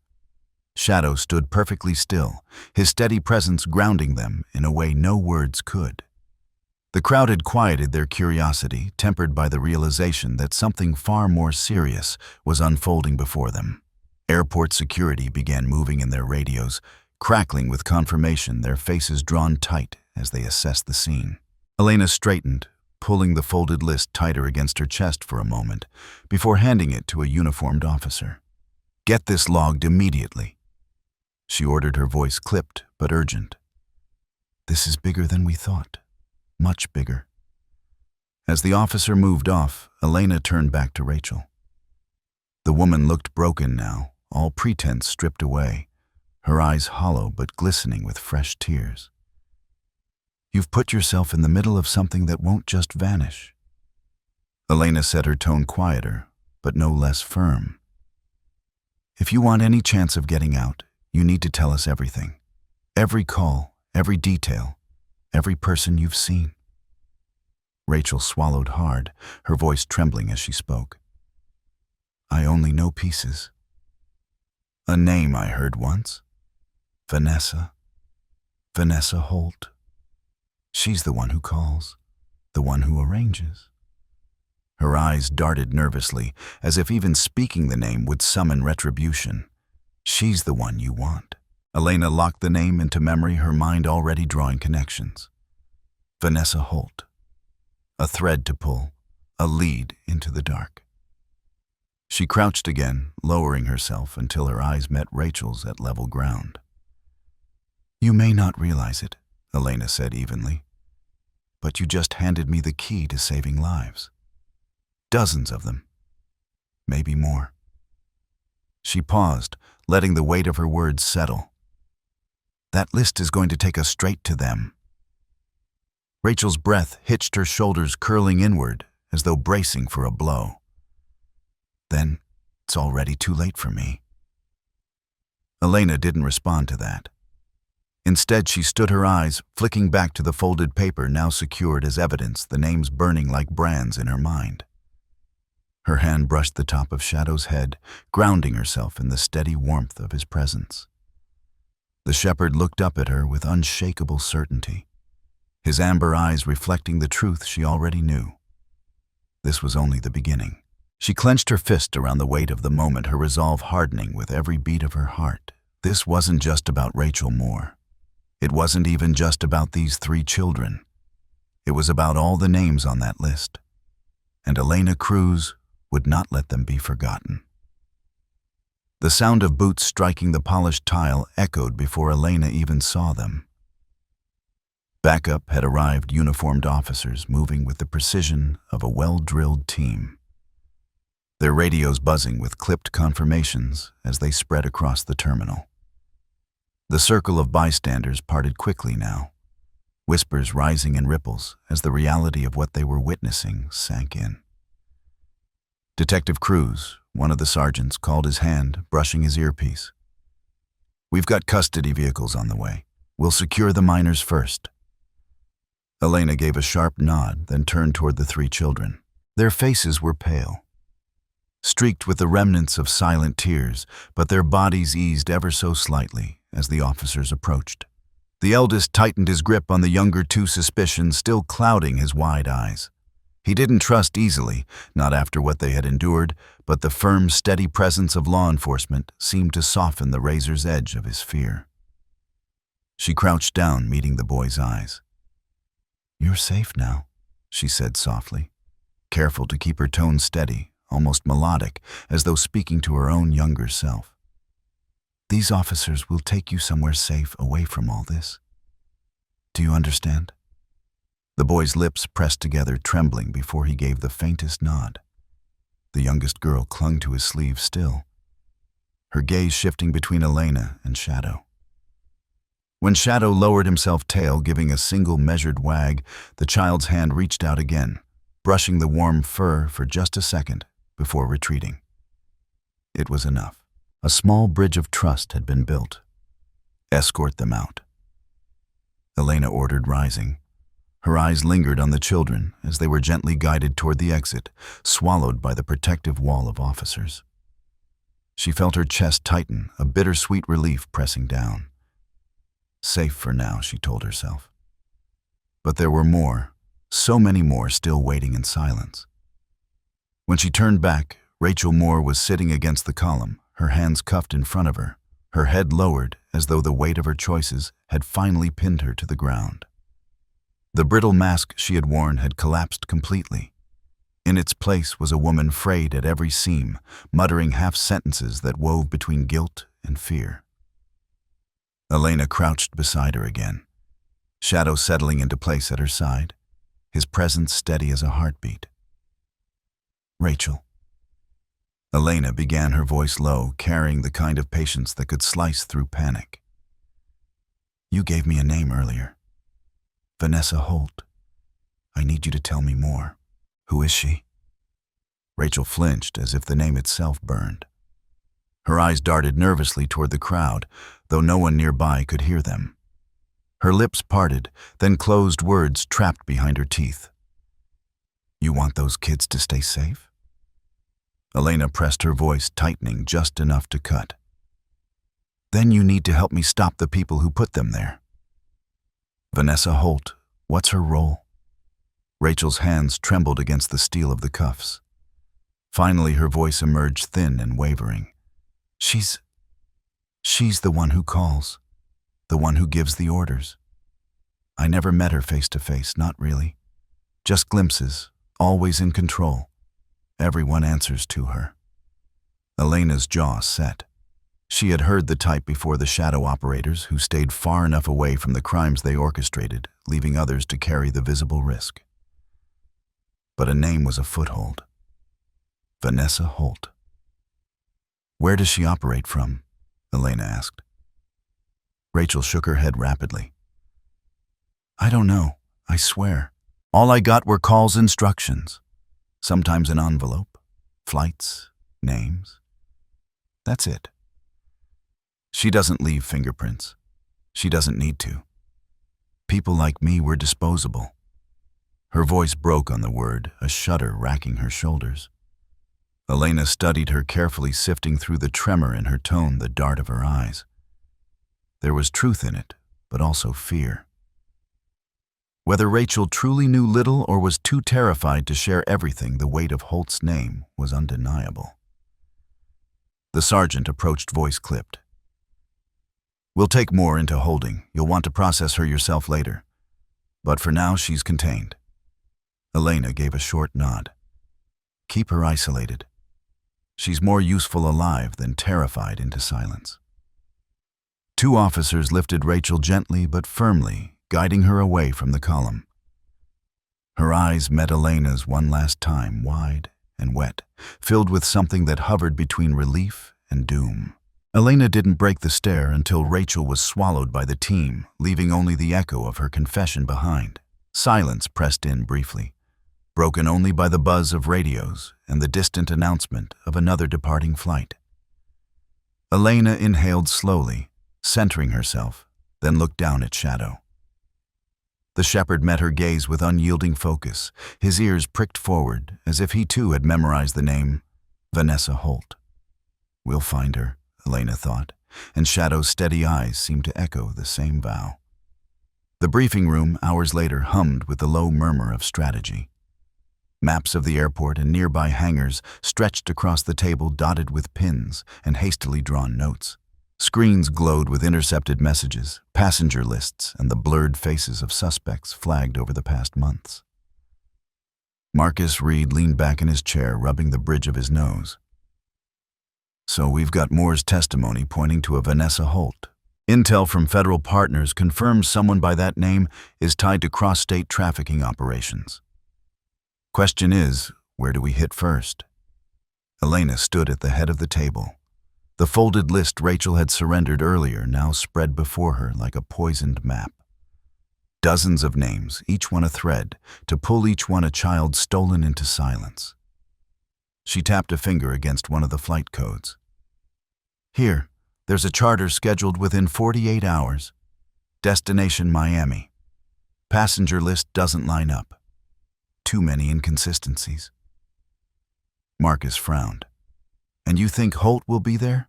Shadow stood perfectly still, his steady presence grounding them in a way no words could. The crowd had quieted their curiosity, tempered by the realization that something far more serious was unfolding before them. Airport security began moving in their radios, crackling with confirmation, their faces drawn tight as they assessed the scene. Elena straightened, pulling the folded list tighter against her chest for a moment, before handing it to a uniformed officer. "Get this logged immediately," she ordered, her voice clipped but urgent. "This is bigger than we thought. Much bigger." As the officer moved off, Elena turned back to Rachel. The woman looked broken now, all pretense stripped away, her eyes hollow but glistening with fresh tears. "You've put yourself in the middle of something that won't just vanish." Elena said, her tone quieter, but no less firm. "If you want any chance of getting out, you need to tell us everything. Every call, every detail, every person you've seen. Rachel swallowed hard, her voice trembling as she spoke. I only know pieces. A name I heard once. Vanessa. Vanessa Holt. She's the one who calls, the one who arranges. Her eyes darted nervously, as if even speaking the name would summon retribution. She's the one you want. Elena locked the name into memory, her mind already drawing connections. Vanessa Holt. A thread to pull, a lead into the dark. She crouched again, lowering herself until her eyes met Rachel's at level ground. You may not realize it, Elena said evenly, but you just handed me the key to saving lives. Dozens of them. Maybe more. She paused, letting the weight of her words settle. That list is going to take us straight to them. Rachel's breath hitched her shoulders, curling inward, as though bracing for a blow. Then, it's already too late for me. Elena didn't respond to that. Instead, she stood, her eyes flicking back to the folded paper now secured as evidence, the names burning like brands in her mind. Her hand brushed the top of Shadow's head, grounding herself in the steady warmth of his presence. The shepherd looked up at her with unshakable certainty, his amber eyes reflecting the truth she already knew. This was only the beginning. She clenched her fist around the weight of the moment, her resolve hardening with every beat of her heart. This wasn't just about Rachel Moore. It wasn't even just about these 3 children. It was about all the names on that list. And Elena Cruz would not let them be forgotten. The sound of boots striking the polished tile echoed before Elena even saw them. Backup had arrived, uniformed officers moving with the precision of a well-drilled team. Their radios buzzing with clipped confirmations as they spread across the terminal. The circle of bystanders parted quickly now, whispers rising in ripples as the reality of what they were witnessing sank in. Detective Cruz, one of the sergeants, called his hand, brushing his earpiece. We've got custody vehicles on the way. We'll secure the minors first. Elena gave a sharp nod, then turned toward the 3 children. Their faces were pale, streaked with the remnants of silent tears, but their bodies eased ever so slightly as the officers approached. The eldest tightened his grip on the younger 2, suspicion still clouding his wide eyes. He didn't trust easily, not after what they had endured, but the firm, steady presence of law enforcement seemed to soften the razor's edge of his fear. She crouched down, meeting the boy's eyes. You're safe now, she said softly, careful to keep her tone steady, almost melodic, as though speaking to her own younger self. These officers will take you somewhere safe away from all this. Do you understand? The boy's lips pressed together, trembling before he gave the faintest nod. The youngest girl clung to his sleeve still, her gaze shifting between Elena and Shadow. When Shadow lowered himself, tail giving a single measured wag, the child's hand reached out again, brushing the warm fur for just a second before retreating. It was enough. A small bridge of trust had been built. Escort them out. Elena ordered, rising. Her eyes lingered on the children as they were gently guided toward the exit, swallowed by the protective wall of officers. She felt her chest tighten, a bittersweet relief pressing down. Safe for now, she told herself. But there were more, so many more, still waiting in silence. When she turned back, Rachel Moore was sitting against the column, her hands cuffed in front of her, her head lowered as though the weight of her choices had finally pinned her to the ground. The brittle mask she had worn had collapsed completely. In its place was a woman frayed at every seam, muttering half-sentences that wove between guilt and fear. Elena crouched beside her again, Shadow settling into place at her side, his presence steady as a heartbeat. Rachel. Elena began, her voice low, carrying the kind of patience that could slice through panic. You gave me a name earlier. Vanessa Holt. I need you to tell me more. Who is she? Rachel flinched as if the name itself burned. Her eyes darted nervously toward the crowd, though no one nearby could hear them. Her lips parted, then closed, words trapped behind her teeth. "You want those kids to stay safe?" Elena pressed her voice, tightening just enough to cut. "Then you need to help me stop the people who put them there." "Vanessa Holt, what's her role?" Rachel's hands trembled against the steel of the cuffs. Finally, her voice emerged thin and wavering. She's the one who calls, the one who gives the orders. I never met her face to face, not really. Just glimpses, always in control. Everyone answers to her." Elena's jaw set. She had heard the type before, the shadow operators who stayed far enough away from the crimes they orchestrated, leaving others to carry the visible risk. But a name was a foothold. Vanessa Holt. "Where does she operate from?" Elena asked. Rachel shook her head rapidly. "I don't know, I swear. All I got were calls, instructions. Sometimes an envelope, flights, names. That's it. She doesn't leave fingerprints. She doesn't need to. People like me were disposable." Her voice broke on the word, a shudder racking her shoulders. Elena studied her carefully, sifting through the tremor in her tone, the dart of her eyes. There was truth in it, but also fear. Whether Rachel truly knew little or was too terrified to share everything, the weight of Holt's name was undeniable. The sergeant approached, voice clipped. "We'll take more into holding. You'll want to process her yourself later. But for now, she's contained." Elena gave a short nod. "Keep her isolated. She's more useful alive than terrified into silence." Two officers lifted Rachel gently but firmly, guiding her away from the column. Her eyes met Elena's one last time, wide and wet, filled with something that hovered between relief and doom. Elena didn't break the stare until Rachel was swallowed by the team, leaving only the echo of her confession behind. Silence pressed in briefly, broken only by the buzz of radios and the distant announcement of another departing flight. Elena inhaled slowly, centering herself, then looked down at Shadow. The shepherd met her gaze with unyielding focus, his ears pricked forward, as if he too had memorized the name Vanessa Holt. "We'll find her," Elena thought, and Shadow's steady eyes seemed to echo the same vow. The briefing room, hours later, hummed with the low murmur of strategy. Maps of the airport and nearby hangars stretched across the table, dotted with pins and hastily drawn notes. Screens glowed with intercepted messages, passenger lists, and the blurred faces of suspects flagged over the past months. Marcus Reed leaned back in his chair, rubbing the bridge of his nose. "So we've got Moore's testimony pointing to a Vanessa Holt. Intel from federal partners confirms someone by that name is tied to cross-state trafficking operations. Question is, where do we hit first?" Elena stood at the head of the table. The folded list Rachel had surrendered earlier now spread before her like a poisoned map. Dozens of names, each one a thread, to pull each one a child stolen into silence. She tapped a finger against one of the flight codes. "Here, there's a charter scheduled within 48 hours. Destination Miami. Passenger list doesn't line up. Too many inconsistencies." Marcus frowned. "And you think Holt will be there?"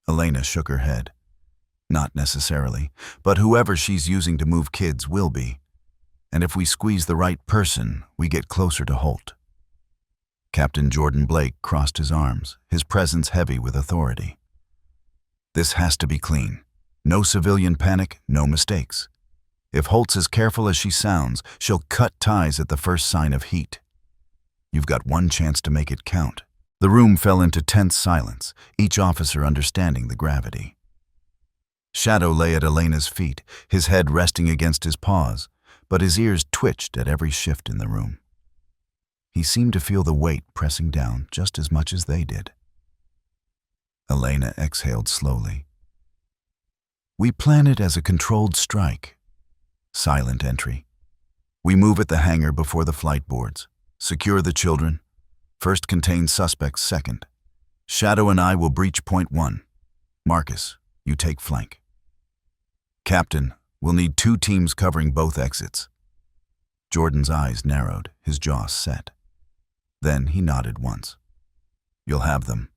Elena shook her head. "Not necessarily, but whoever she's using to move kids will be. And if we squeeze the right person, we get closer to Holt." Captain Jordan Blake crossed his arms, his presence heavy with authority. "This has to be clean. No civilian panic, no mistakes. If Holt's as careful as she sounds, she'll cut ties at the first sign of heat. You've got one chance to make it count." The room fell into tense silence, each officer understanding the gravity. Shadow lay at Elena's feet, his head resting against his paws, but his ears twitched at every shift in the room. He seemed to feel the weight pressing down just as much as they did. Elena exhaled slowly. "We plan it as a controlled strike. Silent entry. We move at the hangar before the flight boards. Secure the children. First contain suspects second. Shadow and I will breach point 1. Marcus, you take flank." "Captain, We'll need 2 teams covering both exits. Jordan's eyes narrowed, his jaw set. Then he nodded once. You'll have them.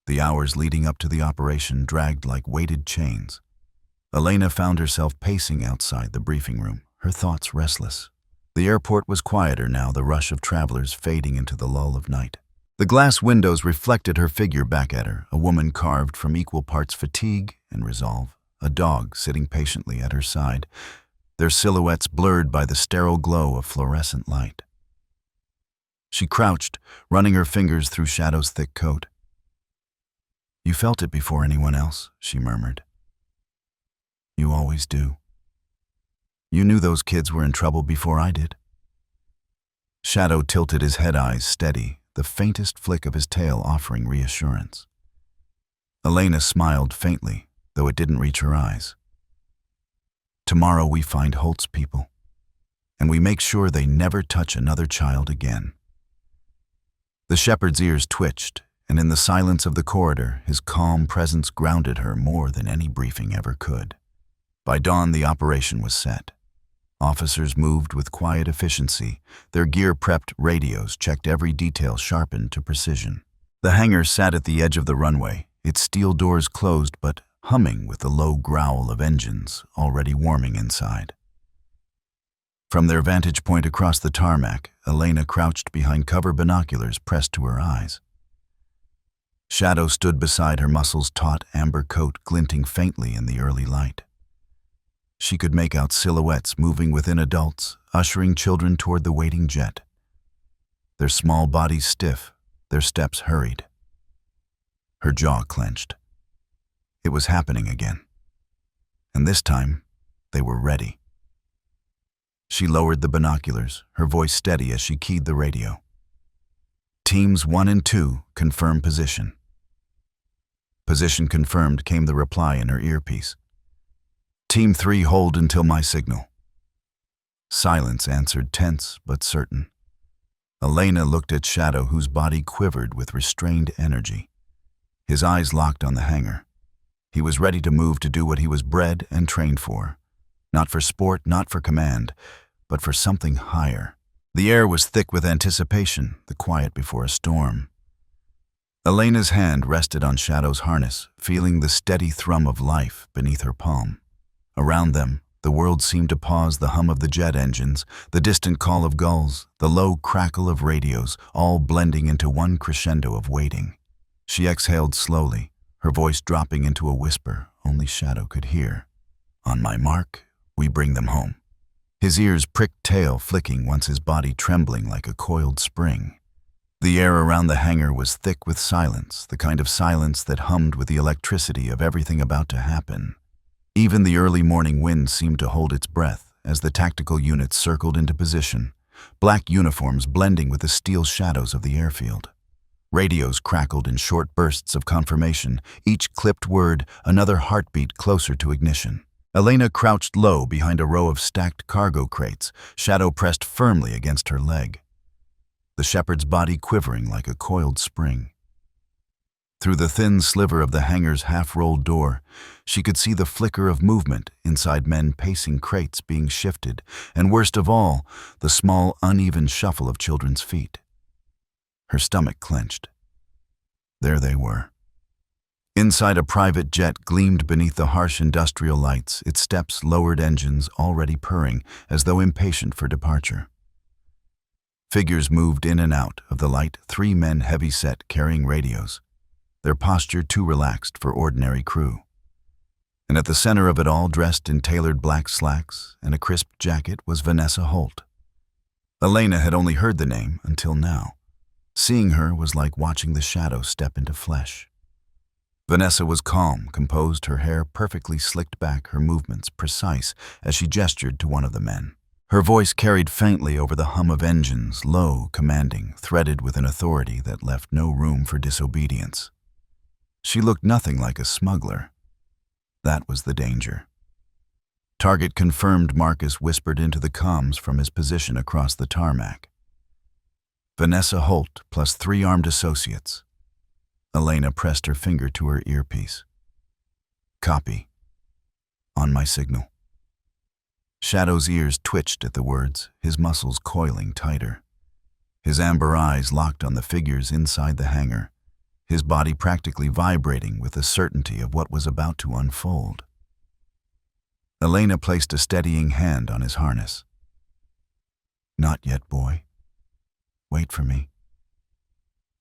The hours leading up to the operation dragged like weighted chains. Elena found herself pacing outside the briefing room, her thoughts restless. The airport was quieter now, the rush of travelers fading into the lull of night. The glass windows reflected her figure back at her, a woman carved from equal parts fatigue and resolve, a dog sitting patiently at her side, their silhouettes blurred by the sterile glow of fluorescent light. She crouched, running her fingers through Shadow's thick coat. You felt it before anyone else, she murmured. You always do. You knew those kids were in trouble before I did. Shadow tilted his head, eyes steady, the faintest flick of his tail offering reassurance. Elena smiled faintly, though it didn't reach her eyes. Tomorrow we find Holt's people, and we make sure they never touch another child again. The shepherd's ears twitched, and in the silence of the corridor, his calm presence grounded her more than any briefing ever could. By dawn, the operation was set. Officers moved with quiet efficiency, their gear-prepped radios checked every detail sharpened to precision. The hangar sat at the edge of the runway, its steel doors closed but humming with the low growl of engines already warming inside. From their vantage point across the tarmac, Elena crouched behind cover binoculars pressed to her eyes. Shadow stood beside her, muscles taut, amber coat glinting faintly in the early light. She could make out silhouettes moving within adults, ushering children toward the waiting jet. Their small bodies stiff, their steps hurried. Her jaw clenched. It was happening again. And this time, they were ready. She lowered the binoculars, her voice steady as she keyed the radio. Teams 1 and 2, confirm position. Position confirmed, came the reply in her earpiece. Team 3, hold until my signal. Silence answered, tense but certain. Elena looked at Shadow, whose body quivered with restrained energy. His eyes locked on the hangar. He was ready to move, to do what he was bred and trained for. Not for sport, not for command, but for something higher. The air was thick with anticipation, the quiet before a storm. Elena's hand rested on Shadow's harness, feeling the steady thrum of life beneath her palm. Around them, the world seemed to pause, the hum of the jet engines, the distant call of gulls, the low crackle of radios, all blending into one crescendo of waiting. She exhaled slowly, her voice dropping into a whisper only Shadow could hear. On my mark, we bring them home. His ears pricked, tail flicking, once his body trembling like a coiled spring. The air around the hangar was thick with silence, the kind of silence that hummed with the electricity of everything about to happen. Even the early morning wind seemed to hold its breath as the tactical units circled into position, black uniforms blending with the steel shadows of the airfield. Radios crackled in short bursts of confirmation, each clipped word another heartbeat closer to ignition. Elena crouched low behind a row of stacked cargo crates, Shadow pressed firmly against her leg. The shepherd's body quivering like a coiled spring. Through the thin sliver of the hangar's half-rolled door, she could see the flicker of movement inside, men pacing crates being shifted, and worst of all, the small, uneven shuffle of children's feet. Her stomach clenched. There they were. Inside a private jet gleamed beneath the harsh industrial lights, its steps lowered, engines already purring, as though impatient for departure. Figures moved in and out of the light, 3 men heavy-set carrying radios, their posture too relaxed for ordinary crew. And at the center of it all, dressed in tailored black slacks and a crisp jacket, was Vanessa Holt. Elena had only heard the name until now. Seeing her was like watching the shadow step into flesh. Vanessa was calm, composed, her hair perfectly slicked back, her movements precise as she gestured to one of the men. Her voice carried faintly over the hum of engines, low, commanding, threaded with an authority that left no room for disobedience. She looked nothing like a smuggler. That was the danger. Target confirmed, Marcus whispered into the comms from his position across the tarmac. Vanessa Holt plus 3 armed associates. Elena pressed her finger to her earpiece. Copy. On my signal. Shadow's ears twitched at the words, his muscles coiling tighter. His amber eyes locked on the figures inside the hangar, his body practically vibrating with the certainty of what was about to unfold. Elena placed a steadying hand on his harness. "Not yet, boy. Wait for me."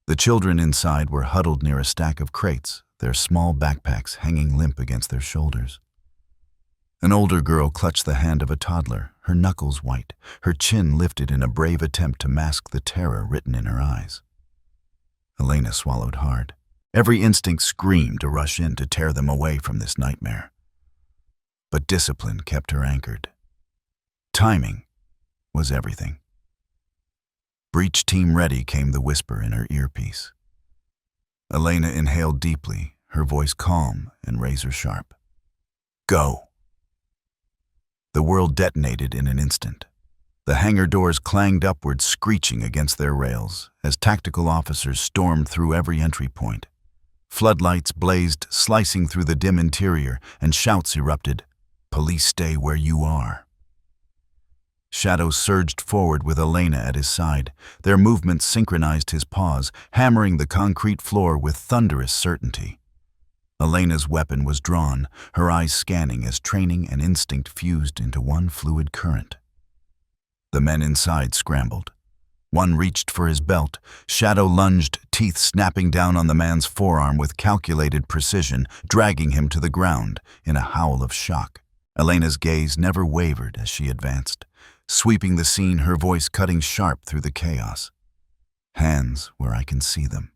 The children inside were huddled near a stack of crates, their small backpacks hanging limp against their shoulders. An older girl clutched the hand of a toddler, her knuckles white, her chin lifted in a brave attempt to mask the terror written in her eyes. Elena swallowed hard. Every instinct screamed to rush in to tear them away from this nightmare. But discipline kept her anchored. Timing was everything. "Breach team ready," came the whisper in her earpiece. Elena inhaled deeply, her voice calm and razor sharp. "Go." The world detonated in an instant. The hangar doors clanged upward, screeching against their rails, as tactical officers stormed through every entry point. Floodlights blazed, slicing through the dim interior, and shouts erupted, "Police, stay where you are." Shadow surged forward with Elena at his side. Their movements synchronized his paws, hammering the concrete floor with thunderous certainty. Elena's weapon was drawn, her eyes scanning as training and instinct fused into one fluid current. The men inside scrambled. One reached for his belt. Shadow lunged, teeth snapping down on the man's forearm with calculated precision, dragging him to the ground in a howl of shock. Elena's gaze never wavered as she advanced, sweeping the scene, her voice cutting sharp through the chaos. "Hands where I can see them."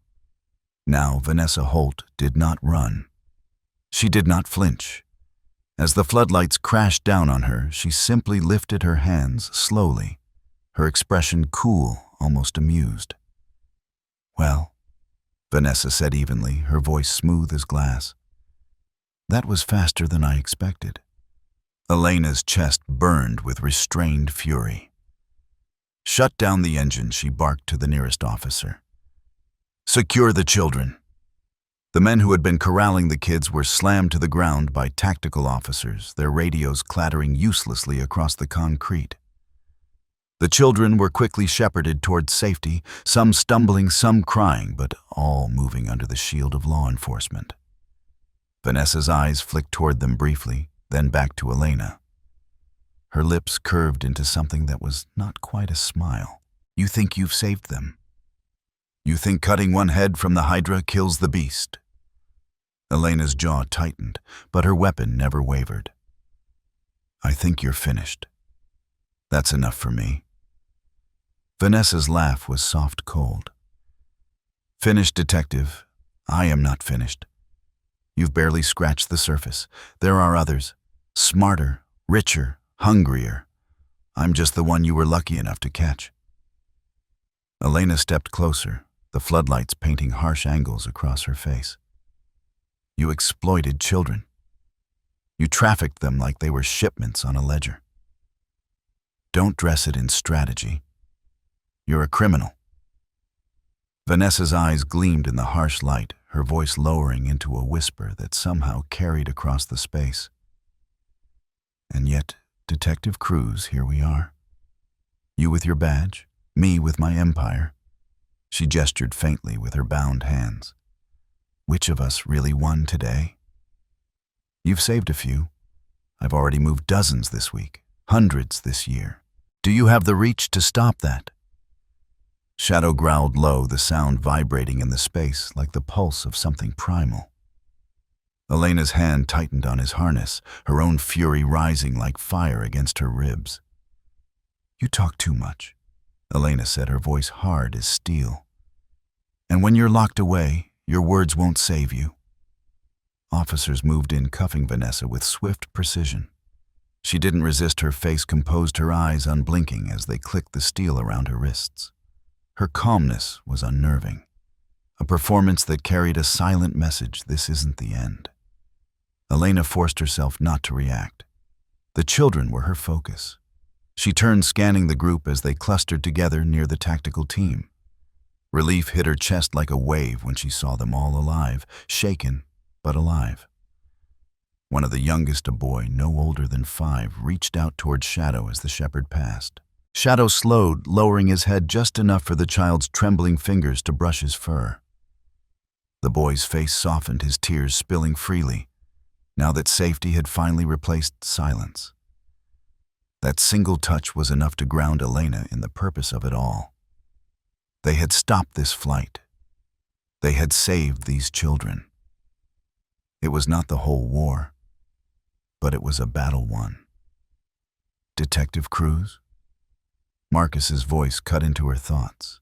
Now Vanessa Holt did not run. She did not flinch. As the floodlights crashed down on her, she simply lifted her hands slowly, her expression cool, almost amused. "Well," Vanessa said evenly, her voice smooth as glass. "That was faster than I expected." Elena's chest burned with restrained fury. "Shut down the engine," she barked to the nearest officer. "Secure the children." The men who had been corralling the kids were slammed to the ground by tactical officers, their radios clattering uselessly across the concrete. The children were quickly shepherded towards safety, some stumbling, some crying, but all moving under the shield of law enforcement. Vanessa's eyes flicked toward them briefly, then back to Elena. Her lips curved into something that was not quite a smile. "You think you've saved them? You think cutting one head from the Hydra kills the beast?" Elena's jaw tightened, but her weapon never wavered. "I think you're finished. That's enough for me." Vanessa's laugh was soft cold. "Finished, Detective. I am not finished. You've barely scratched the surface. There are others, smarter, richer, hungrier. I'm just the one you were lucky enough to catch." Elena stepped closer, the floodlights painting harsh angles across her face. "You exploited children. You trafficked them like they were shipments on a ledger. Don't dress it in strategy. You're a criminal." Vanessa's eyes gleamed in the harsh light, her voice lowering into a whisper that somehow carried across the space. "And yet, Detective Cruz, here we are. You with your badge, me with my empire." She gestured faintly with her bound hands. "Which of us really won today? You've saved a few. I've already moved dozens this week, hundreds this year. Do you have the reach to stop that?" Shadow growled low, the sound vibrating in the space like the pulse of something primal. Elena's hand tightened on his harness, her own fury rising like fire against her ribs. "You talk too much," Elena said, her voice hard as steel. "And when you're locked away, your words won't save you." Officers moved in, cuffing Vanessa with swift precision. She didn't resist, her face composed, her eyes unblinking as they clicked the steel around her wrists. Her calmness was unnerving, a performance that carried a silent message: this isn't the end. Elena forced herself not to react. The children were her focus. She turned, scanning the group as they clustered together near the tactical team. Relief hit her chest like a wave when she saw them all alive, shaken but alive. One of the youngest, a boy no older than 5, reached out toward Shadow as the shepherd passed. Shadow slowed, lowering his head just enough for the child's trembling fingers to brush his fur. The boy's face softened, his tears spilling freely, now that safety had finally replaced silence. That single touch was enough to ground Elena in the purpose of it all. They had stopped this flight. They had saved these children. It was not the whole war, but it was a battle won. Detective Cruz? Marcus's voice cut into her thoughts.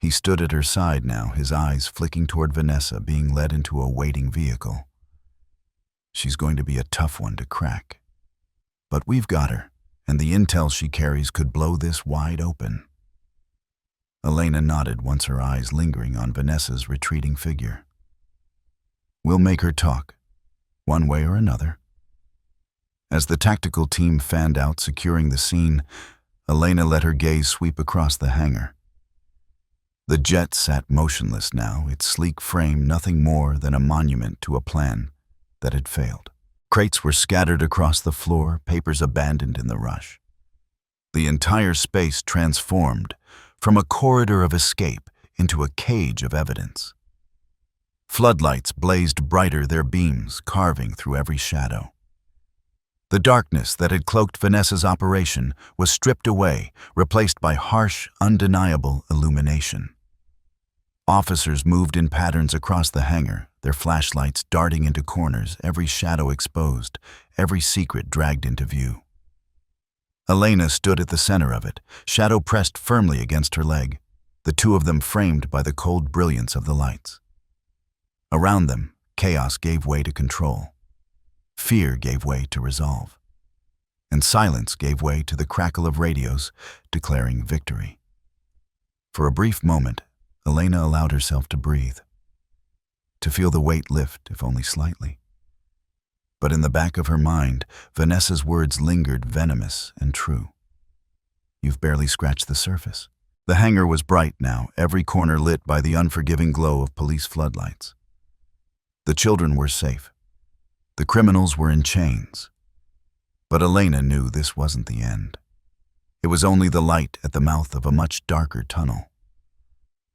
He stood at her side now, his eyes flicking toward Vanessa being led into a waiting vehicle. She's going to be a tough one to crack. But we've got her, and the intel she carries could blow this wide open. Elena nodded, once her eyes lingering on Vanessa's retreating figure. We'll make her talk, one way or another. As the tactical team fanned out, securing the scene, Elena let her gaze sweep across the hangar. The jet sat motionless now, its sleek frame nothing more than a monument to a plan that had failed. Crates were scattered across the floor, papers abandoned in the rush. The entire space transformed from a corridor of escape into a cage of evidence. Floodlights blazed brighter, their beams carving through every shadow. The darkness that had cloaked Vanessa's operation was stripped away, replaced by harsh, undeniable illumination. Officers moved in patterns across the hangar, their flashlights darting into corners, every shadow exposed, every secret dragged into view. Elena stood at the center of it, shadow pressed firmly against her leg, the two of them framed by the cold brilliance of the lights. Around them, chaos gave way to control. Fear gave way to resolve. And silence gave way to the crackle of radios declaring victory. For a brief moment, Elena allowed herself to breathe, to feel the weight lift, if only slightly. But in the back of her mind, Vanessa's words lingered, venomous and true. You've barely scratched the surface. The hangar was bright now, every corner lit by the unforgiving glow of police floodlights. The children were safe. The criminals were in chains. But Elena knew this wasn't the end. It was only the light at the mouth of a much darker tunnel.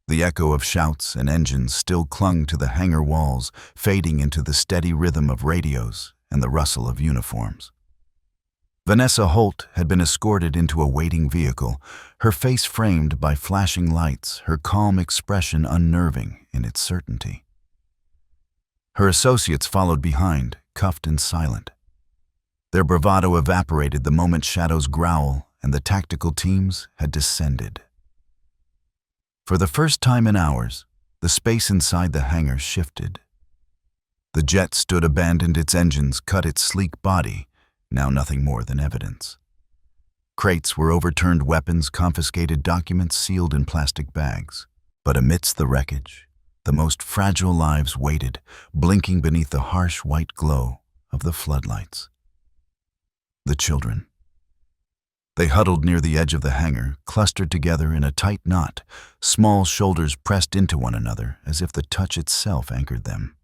The echo of shouts and engines still clung to the hangar walls, fading into the steady rhythm of radios and the rustle of uniforms. Vanessa Holt had been escorted into a waiting vehicle, her face framed by flashing lights, her calm expression unnerving in its certainty. Her associates followed behind, cuffed and silent. Their bravado evaporated the moment Shadow's growl and the tactical teams had descended. For the first time in hours, the space inside the hangar shifted. The jet stood abandoned, its engines cut, its sleek body, now nothing more than evidence. Crates were overturned, weapons, confiscated documents sealed in plastic bags. But amidst the wreckage, the most fragile lives waited, blinking beneath the harsh white glow of the floodlights. The children. They huddled near the edge of the hangar, clustered together in a tight knot, small shoulders pressed into one another as if the touch itself anchored them.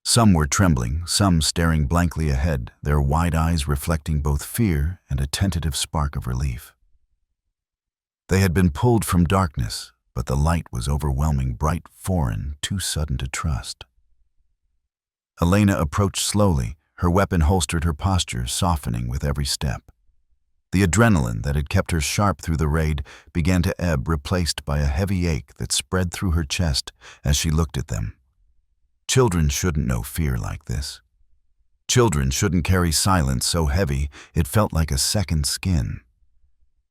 Some were trembling, some staring blankly ahead, their wide eyes reflecting both fear and a tentative spark of relief. They had been pulled from darkness, but the light was overwhelming, bright, foreign, too sudden to trust. Elena approached slowly, her weapon holstered, her posture softening with every step. The adrenaline that had kept her sharp through the raid began to ebb, replaced by a heavy ache that spread through her chest as she looked at them. Children shouldn't know fear like this. Children shouldn't carry silence so heavy it felt like a second skin.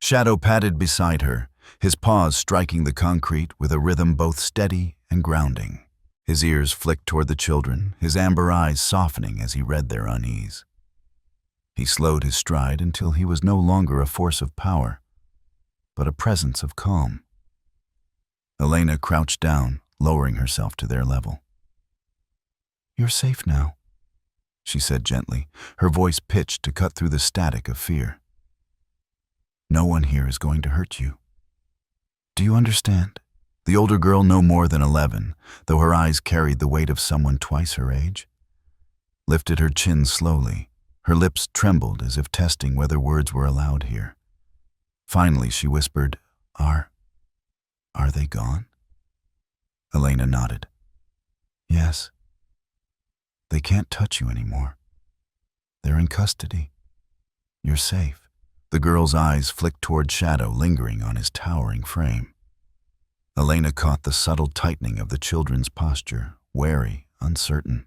Shadow padded beside her, his paws striking the concrete with a rhythm both steady and grounding. His ears flicked toward the children, his amber eyes softening as he read their unease. He slowed his stride until he was no longer a force of power, but a presence of calm. Elena crouched down, lowering herself to their level. "You're safe now," she said gently, her voice pitched to cut through the static of fear. "No one here is going to hurt you. Do you understand?" The older girl, no more than 11, though her eyes carried the weight of someone twice her age. lifted her chin slowly. Her lips trembled as if testing whether words were allowed here. Finally, she whispered, Are they gone? Elena nodded. Yes. They can't touch you anymore. They're in custody. You're safe. The girl's eyes flicked toward Shadow lingering on his towering frame. Elena caught the subtle tightening of the children's posture, wary, uncertain.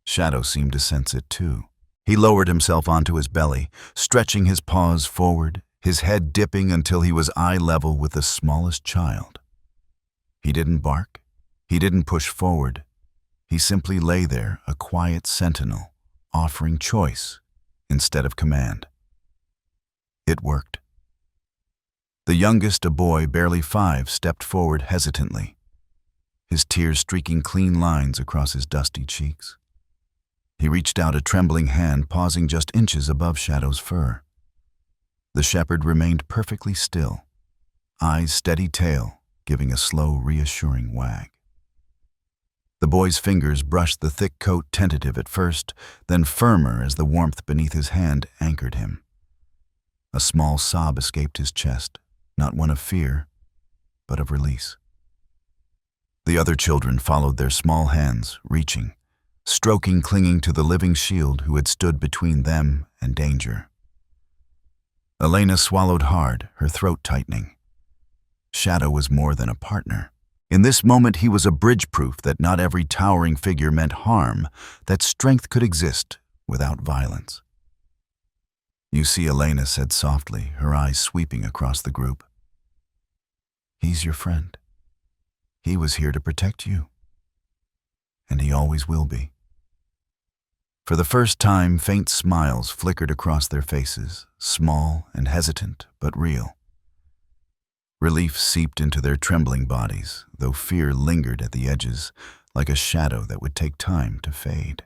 Shadow seemed to sense it too. He lowered himself onto his belly, stretching his paws forward, his head dipping until he was eye level with the smallest child. He didn't bark. He didn't push forward. He simply lay there, a quiet sentinel, offering choice instead of command. It worked. The youngest, a boy barely 5, stepped forward hesitantly, his tears streaking clean lines across his dusty cheeks. He reached out a trembling hand, pausing just inches above Shadow's fur. The shepherd remained perfectly still, eyes steady, tail giving a slow, reassuring wag. The boy's fingers brushed the thick coat, tentative at first, then firmer as the warmth beneath his hand anchored him. A small sob escaped his chest, not one of fear, but of release. The other children followed their small hands, reaching, stroking, clinging to the living shield who had stood between them and danger. Elena swallowed hard, her throat tightening. Shadow was more than a partner. In this moment, he was a bridge proof that not every towering figure meant harm, that strength could exist without violence. You see, Elena said softly, her eyes sweeping across the group. He's your friend. He was here to protect you. And he always will be. For the first time, faint smiles flickered across their faces, small and hesitant, but real. Relief seeped into their trembling bodies, though fear lingered at the edges, like a shadow that would take time to fade.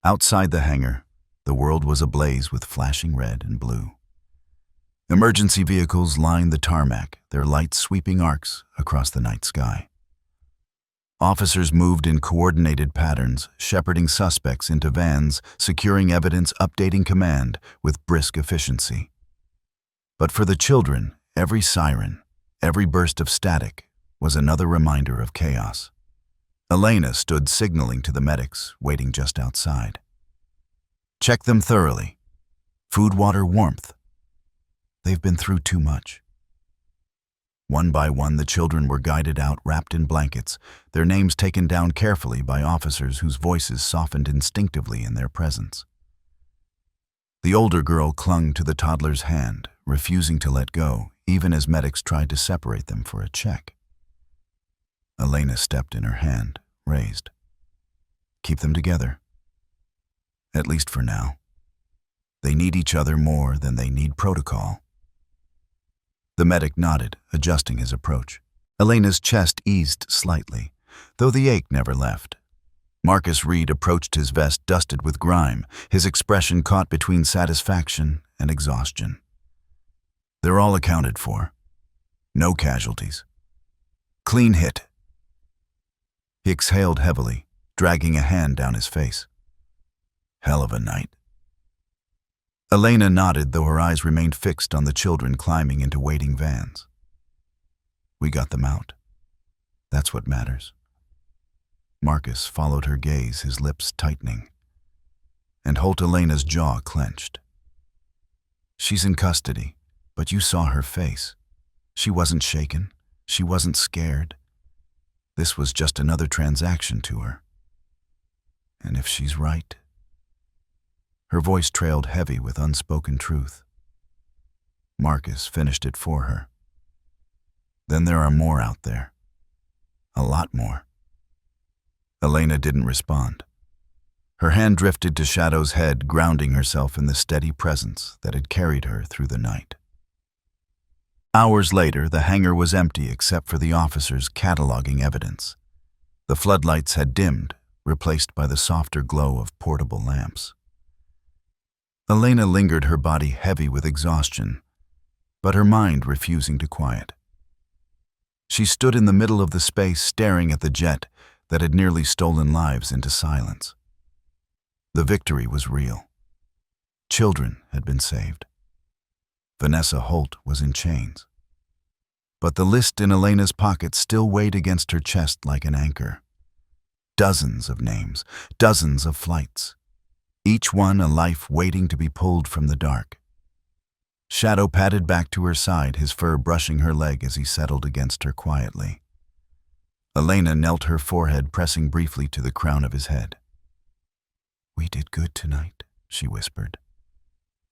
Outside the hangar, the world was ablaze with flashing red and blue. Emergency vehicles lined the tarmac, their lights sweeping arcs across the night sky. Officers moved in coordinated patterns, shepherding suspects into vans, securing evidence, updating command with brisk efficiency. But for the children, every siren, every burst of static was another reminder of chaos. Elena stood signaling to the medics, waiting just outside. Check them thoroughly. Food, water, warmth. They've been through too much. One by one, the children were guided out, wrapped in blankets, their names taken down carefully by officers whose voices softened instinctively in their presence. The older girl clung to the toddler's hand, refusing to let go, even as medics tried to separate them for a check. Elena stepped in, her hand raised. Keep them together. At least for now. They need each other more than they need protocol. The medic nodded, adjusting his approach. Elena's chest eased slightly, though the ache never left. Marcus Reed approached his vest dusted with grime, his expression caught between satisfaction and exhaustion. They're all accounted for. No casualties. Clean hit. He exhaled heavily, dragging a hand down his face. Hell of a night. Elena nodded, though her eyes remained fixed on the children climbing into waiting vans. We got them out. That's what matters. Marcus followed her gaze, his lips tightening. And Holt, Elena's jaw clenched. She's in custody, but you saw her face. She wasn't shaken. She wasn't scared. This was just another transaction to her. And if she's right... Her voice trailed heavy with unspoken truth. Marcus finished it for her. Then there are more out there. A lot more. Elena didn't respond. Her hand drifted to Shadow's head, grounding herself in the steady presence that had carried her through the night. Hours later, the hangar was empty except for the officers cataloging evidence. The floodlights had dimmed, replaced by the softer glow of portable lamps. Elena lingered, her body heavy with exhaustion, but her mind refusing to quiet. She stood in the middle of the space, staring at the jet that had nearly stolen lives into silence. The victory was real. Children had been saved. Vanessa Holt was in chains. But the list in Elena's pocket still weighed against her chest like an anchor. Dozens of names, dozens of flights. Each one a life waiting to be pulled from the dark. Shadow padded back to her side, his fur brushing her leg as he settled against her quietly. Elena knelt, her forehead pressing briefly to the crown of his head. "We did good tonight," she whispered.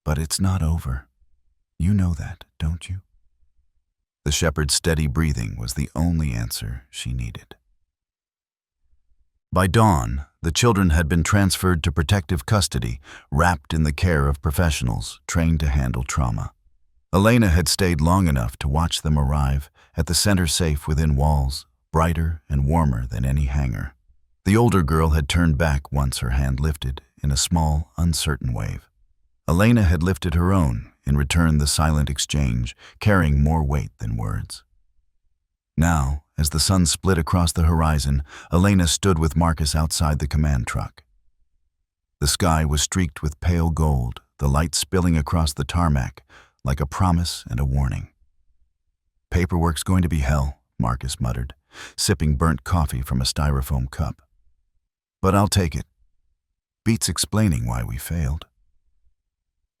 "But it's not over. You know that, don't you?" The shepherd's steady breathing was the only answer she needed. By dawn, the children had been transferred to protective custody, wrapped in the care of professionals trained to handle trauma. Elena had stayed long enough to watch them arrive at the center safe within walls, brighter and warmer than any hangar. The older girl had turned back once her hand lifted in a small, uncertain wave. Elena had lifted her own, in return the silent exchange, carrying more weight than words. Now, as the sun split across the horizon, Elena stood with Marcus outside the command truck. The sky was streaked with pale gold, the light spilling across the tarmac like a promise and a warning. "Paperwork's going to be hell," Marcus muttered, sipping burnt coffee from a styrofoam cup. "But I'll take it. Beats explaining why we failed."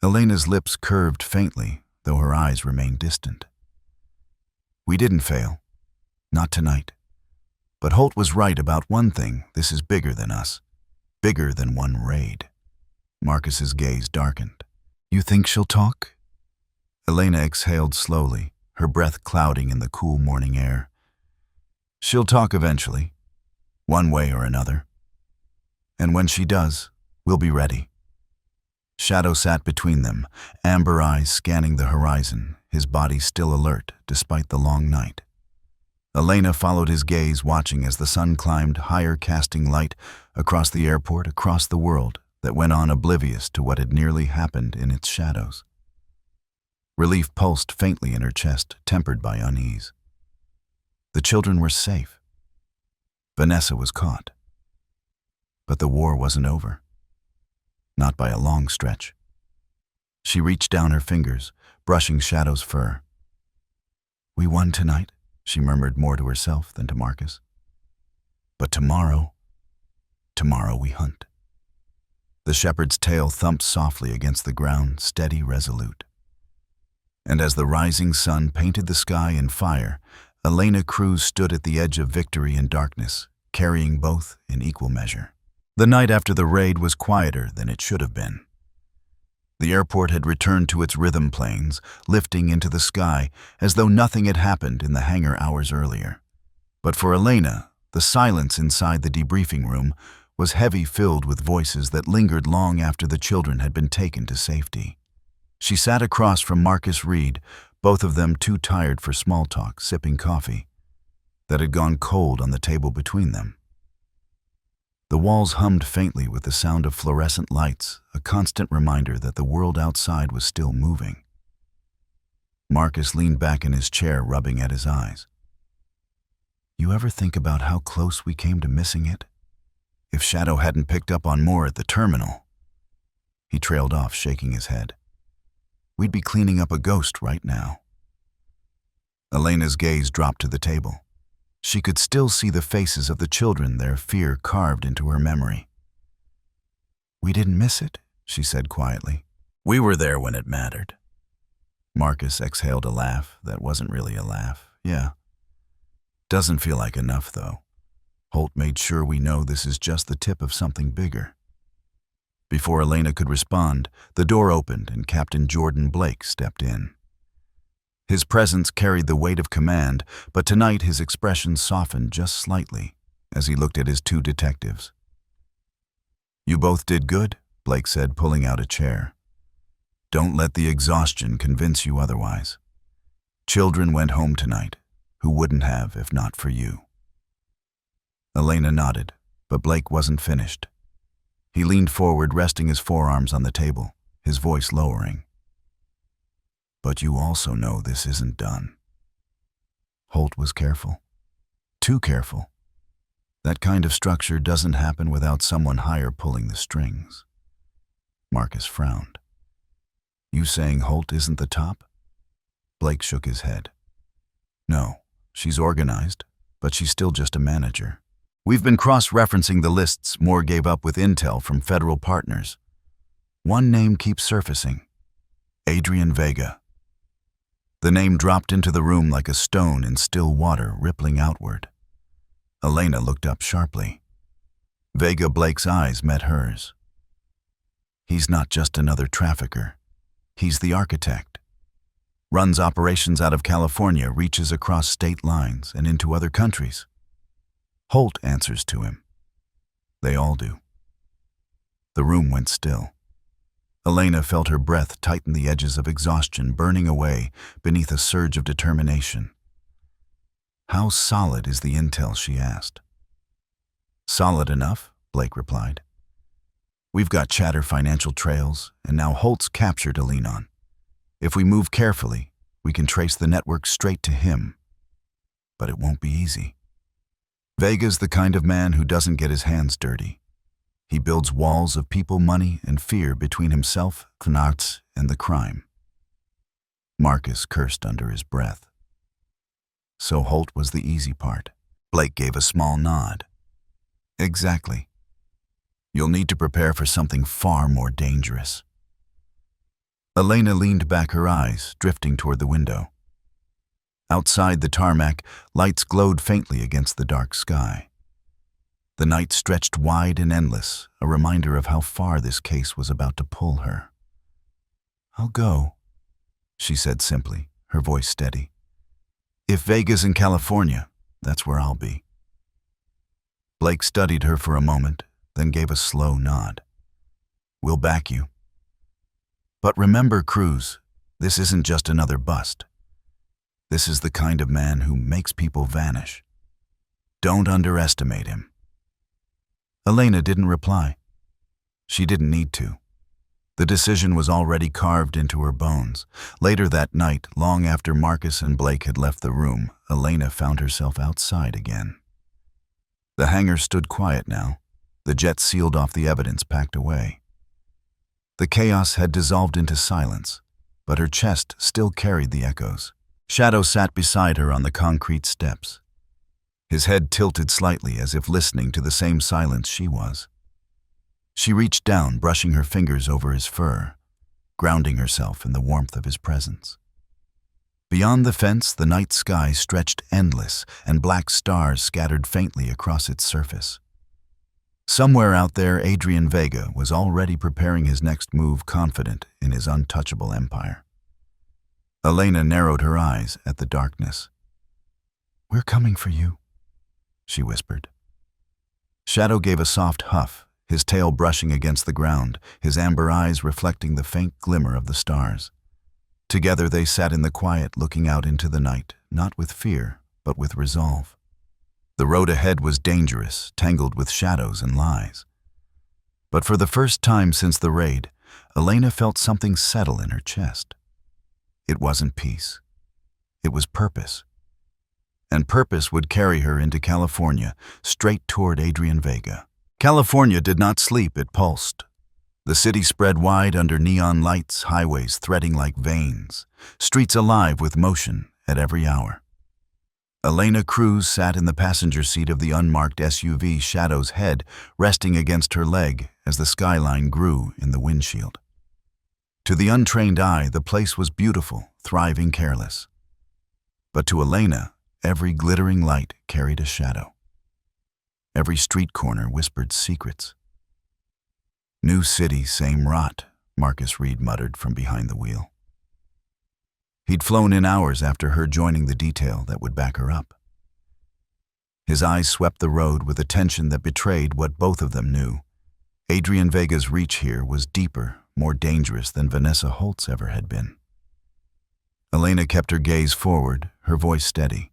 Elena's lips curved faintly, though her eyes remained distant. "We didn't fail. Not tonight. But Holt was right about one thing: this is bigger than us. Bigger than one raid." Marcus's gaze darkened. "You think she'll talk?" Elena exhaled slowly, her breath clouding in the cool morning air. "She'll talk eventually, one way or another. And when she does, we'll be ready." Shadow sat between them, amber eyes scanning the horizon, his body still alert despite the long night. Elena followed his gaze, watching as the sun climbed higher, casting light across the airport, across the world that went on oblivious to what had nearly happened in its shadows. Relief pulsed faintly in her chest, tempered by unease. The children were safe. Vanessa was caught. But the war wasn't over. Not by a long stretch. She reached down her fingers, brushing Shadow's fur. "We won tonight," she murmured, more to herself than to Marcus. "But tomorrow we hunt." The shepherd's tail thumped softly against the ground, steady, resolute. And as the rising sun painted the sky in fire, Elena Cruz stood at the edge of victory and darkness, carrying both in equal measure. The night after the raid was quieter than it should have been. The airport had returned to its rhythm planes, lifting into the sky as though nothing had happened in the hangar hours earlier. But for Elena, the silence inside the debriefing room was heavy, filled with voices that lingered long after the children had been taken to safety. She sat across from Marcus Reed, both of them too tired for small talk, sipping coffee that had gone cold on the table between them. The walls hummed faintly with the sound of fluorescent lights, a constant reminder that the world outside was still moving. Marcus leaned back in his chair, rubbing at his eyes. "You ever think about how close we came to missing it? If Shadow hadn't picked up on more at the terminal." He trailed off, shaking his head. "We'd be cleaning up a ghost right now." Elena's gaze dropped to the table. She could still see the faces of the children, their fear carved into her memory. "We didn't miss it," she said quietly. "We were there when it mattered." Marcus exhaled a laugh that wasn't really a laugh. "Yeah. Doesn't feel like enough, though. Holt made sure we know this is just the tip of something bigger." Before Elena could respond, the door opened and Captain Jordan Blake stepped in. His presence carried the weight of command, but tonight his expression softened just slightly as he looked at his two detectives. "You both did good," Blake said, pulling out a chair. "Don't let the exhaustion convince you otherwise. Children went home tonight, who wouldn't have if not for you." Elena nodded, but Blake wasn't finished. He leaned forward, resting his forearms on the table, his voice lowering. "But you also know this isn't done." Holt was careful. Too careful. That kind of structure doesn't happen without someone higher pulling the strings. Marcus frowned. You saying Holt isn't the top? Blake shook his head. No, she's organized, but she's still just a manager. We've been cross-referencing the lists Moore gave up with intel from federal partners. One name keeps surfacing. Adrian Vega. The name dropped into the room like a stone in still water rippling outward. Elena looked up sharply. Vega Blake's eyes met hers. He's not just another trafficker. He's the architect. Runs operations out of California, reaches across state lines and into other countries. Holt answers to him. They all do. The room went still. Elena felt her breath tighten the edges of exhaustion burning away beneath a surge of determination. How solid is the intel, she asked. Solid enough, Blake replied. We've got chatter financial trails, and now Holt's captured a lean on. If we move carefully, we can trace the network straight to him. But it won't be easy. Vega's the kind of man who doesn't get his hands dirty. He builds walls of people, money, and fear between himself, Knartz, and the crime. Marcus cursed under his breath. So Holt was the easy part. Blake gave a small nod. Exactly. You'll need to prepare for something far more dangerous. Elena leaned back, her eyes drifting toward the window. Outside the tarmac, lights glowed faintly against the dark sky. The night stretched wide and endless, a reminder of how far this case was about to pull her. I'll go, she said simply, her voice steady. If Vega's in California, that's where I'll be. Blake studied her for a moment, then gave a slow nod. We'll back you. But remember, Cruz, this isn't just another bust. This is the kind of man who makes people vanish. Don't underestimate him. Elena didn't reply. She didn't need to. The decision was already carved into her bones. Later that night, long after Marcus and Blake had left the room, Elena found herself outside again. The hangar stood quiet now. The jet sealed off the evidence packed away. The chaos had dissolved into silence, but her chest still carried the echoes. Shadow sat beside her on the concrete steps. His head tilted slightly as if listening to the same silence she was. She reached down, brushing her fingers over his fur, grounding herself in the warmth of his presence. Beyond the fence, the night sky stretched endless, and black stars scattered faintly across its surface. Somewhere out there, Adrian Vega was already preparing his next move, confident in his untouchable empire. Elena narrowed her eyes at the darkness. We're coming for you, she whispered. Shadow gave a soft huff, his tail brushing against the ground, his amber eyes reflecting the faint glimmer of the stars. Together they sat in the quiet, looking out into the night, not with fear, but with resolve. The road ahead was dangerous, tangled with shadows and lies. But for the first time since the raid, Elena felt something settle in her chest. It wasn't peace. It was purpose. And purpose would carry her into California, straight toward Adrian Vega. California did not sleep, it pulsed. The city spread wide under neon lights, highways threading like veins, streets alive with motion at every hour. Elena Cruz sat in the passenger seat of the unmarked SUV, Shadow's head resting against her leg as the skyline grew in the windshield. To the untrained eye, the place was beautiful, thriving, careless. But to Elena, every glittering light carried a shadow. Every street corner whispered secrets. New city, same rot, Marcus Reed muttered from behind the wheel. He'd flown in hours after her joining the detail that would back her up. His eyes swept the road with a tension that betrayed what both of them knew. Adrian Vega's reach here was deeper, more dangerous than Vanessa Holt's ever had been. Elena kept her gaze forward, her voice steady.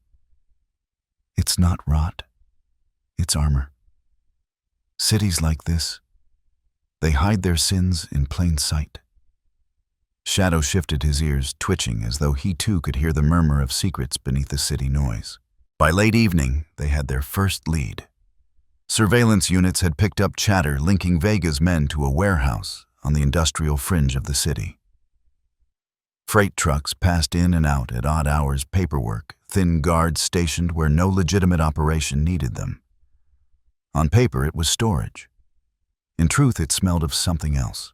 It's not rot. It's armor. Cities like this, they hide their sins in plain sight. Shadow shifted his ears, twitching as though he too could hear the murmur of secrets beneath the city noise. By late evening, they had their first lead. Surveillance units had picked up chatter linking Vega's men to a warehouse, on the industrial fringe of the city. Freight trucks passed in and out at odd hours, paperwork, thin guards stationed where no legitimate operation needed them. On paper, it was storage. In truth, it smelled of something else.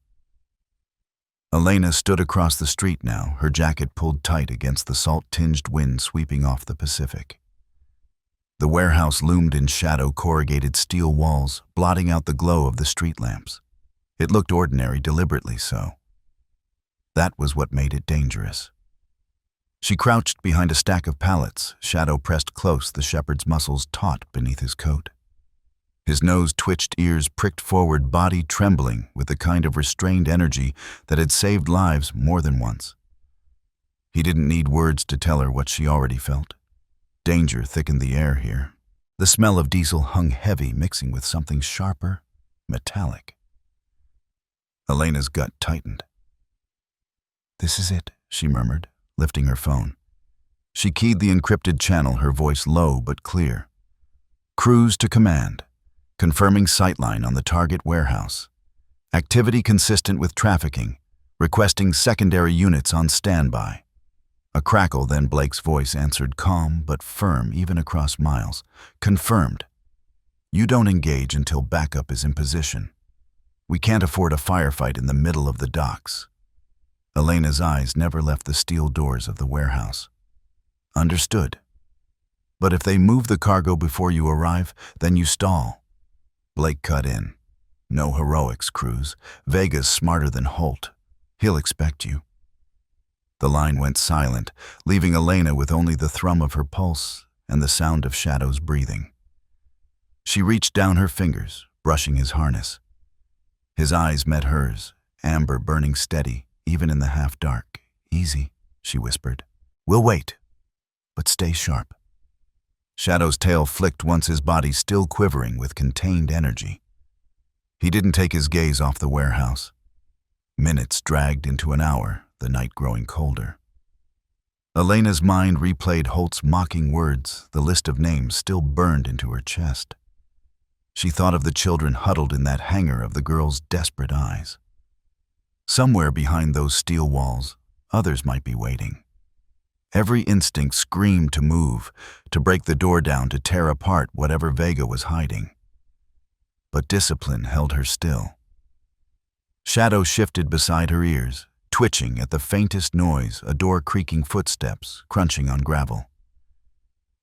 Elena stood across the street now, her jacket pulled tight against the salt-tinged wind sweeping off the Pacific. The warehouse loomed in shadow, corrugated steel walls, blotting out the glow of the street lamps. It looked ordinary, deliberately so. That was what made it dangerous. She crouched behind a stack of pallets, shadow pressed close, the shepherd's muscles taut beneath his coat. His nose twitched, ears pricked forward, body trembling with the kind of restrained energy that had saved lives more than once. He didn't need words to tell her what she already felt. Danger thickened the air here. The smell of diesel hung heavy, mixing with something sharper, metallic. Elena's gut tightened. "This is it," she murmured, lifting her phone. She keyed the encrypted channel, her voice low but clear. "Cruz to command. Confirming sightline on the target warehouse. Activity consistent with trafficking. Requesting secondary units on standby." A crackle, then Blake's voice answered, calm but firm even across miles. "Confirmed. You don't engage until backup is in position. We can't afford a firefight in the middle of the docks." Elena's eyes never left the steel doors of the warehouse. "Understood. But if they move the cargo before you arrive, then you stall." Blake cut in. "No heroics, Cruz. Vega's smarter than Holt. He'll expect you." The line went silent, leaving Elena with only the thrum of her pulse and the sound of Shadow's breathing. She reached down her fingers, brushing his harness. His eyes met hers, amber burning steady, even in the half-dark. "Easy," she whispered. "We'll wait, but stay sharp." Shadow's tail flicked once, his body still quivering with contained energy. He didn't take his gaze off the warehouse. Minutes dragged into an hour, the night growing colder. Elena's mind replayed Holt's mocking words, the list of names still burned into her chest. She thought of the children huddled in that hangar, of the girl's desperate eyes. Somewhere behind those steel walls, others might be waiting. Every instinct screamed to move, to break the door down, to tear apart whatever Vega was hiding. But discipline held her still. Shadow shifted beside her ears, twitching at the faintest noise, a door creaking, footsteps crunching on gravel.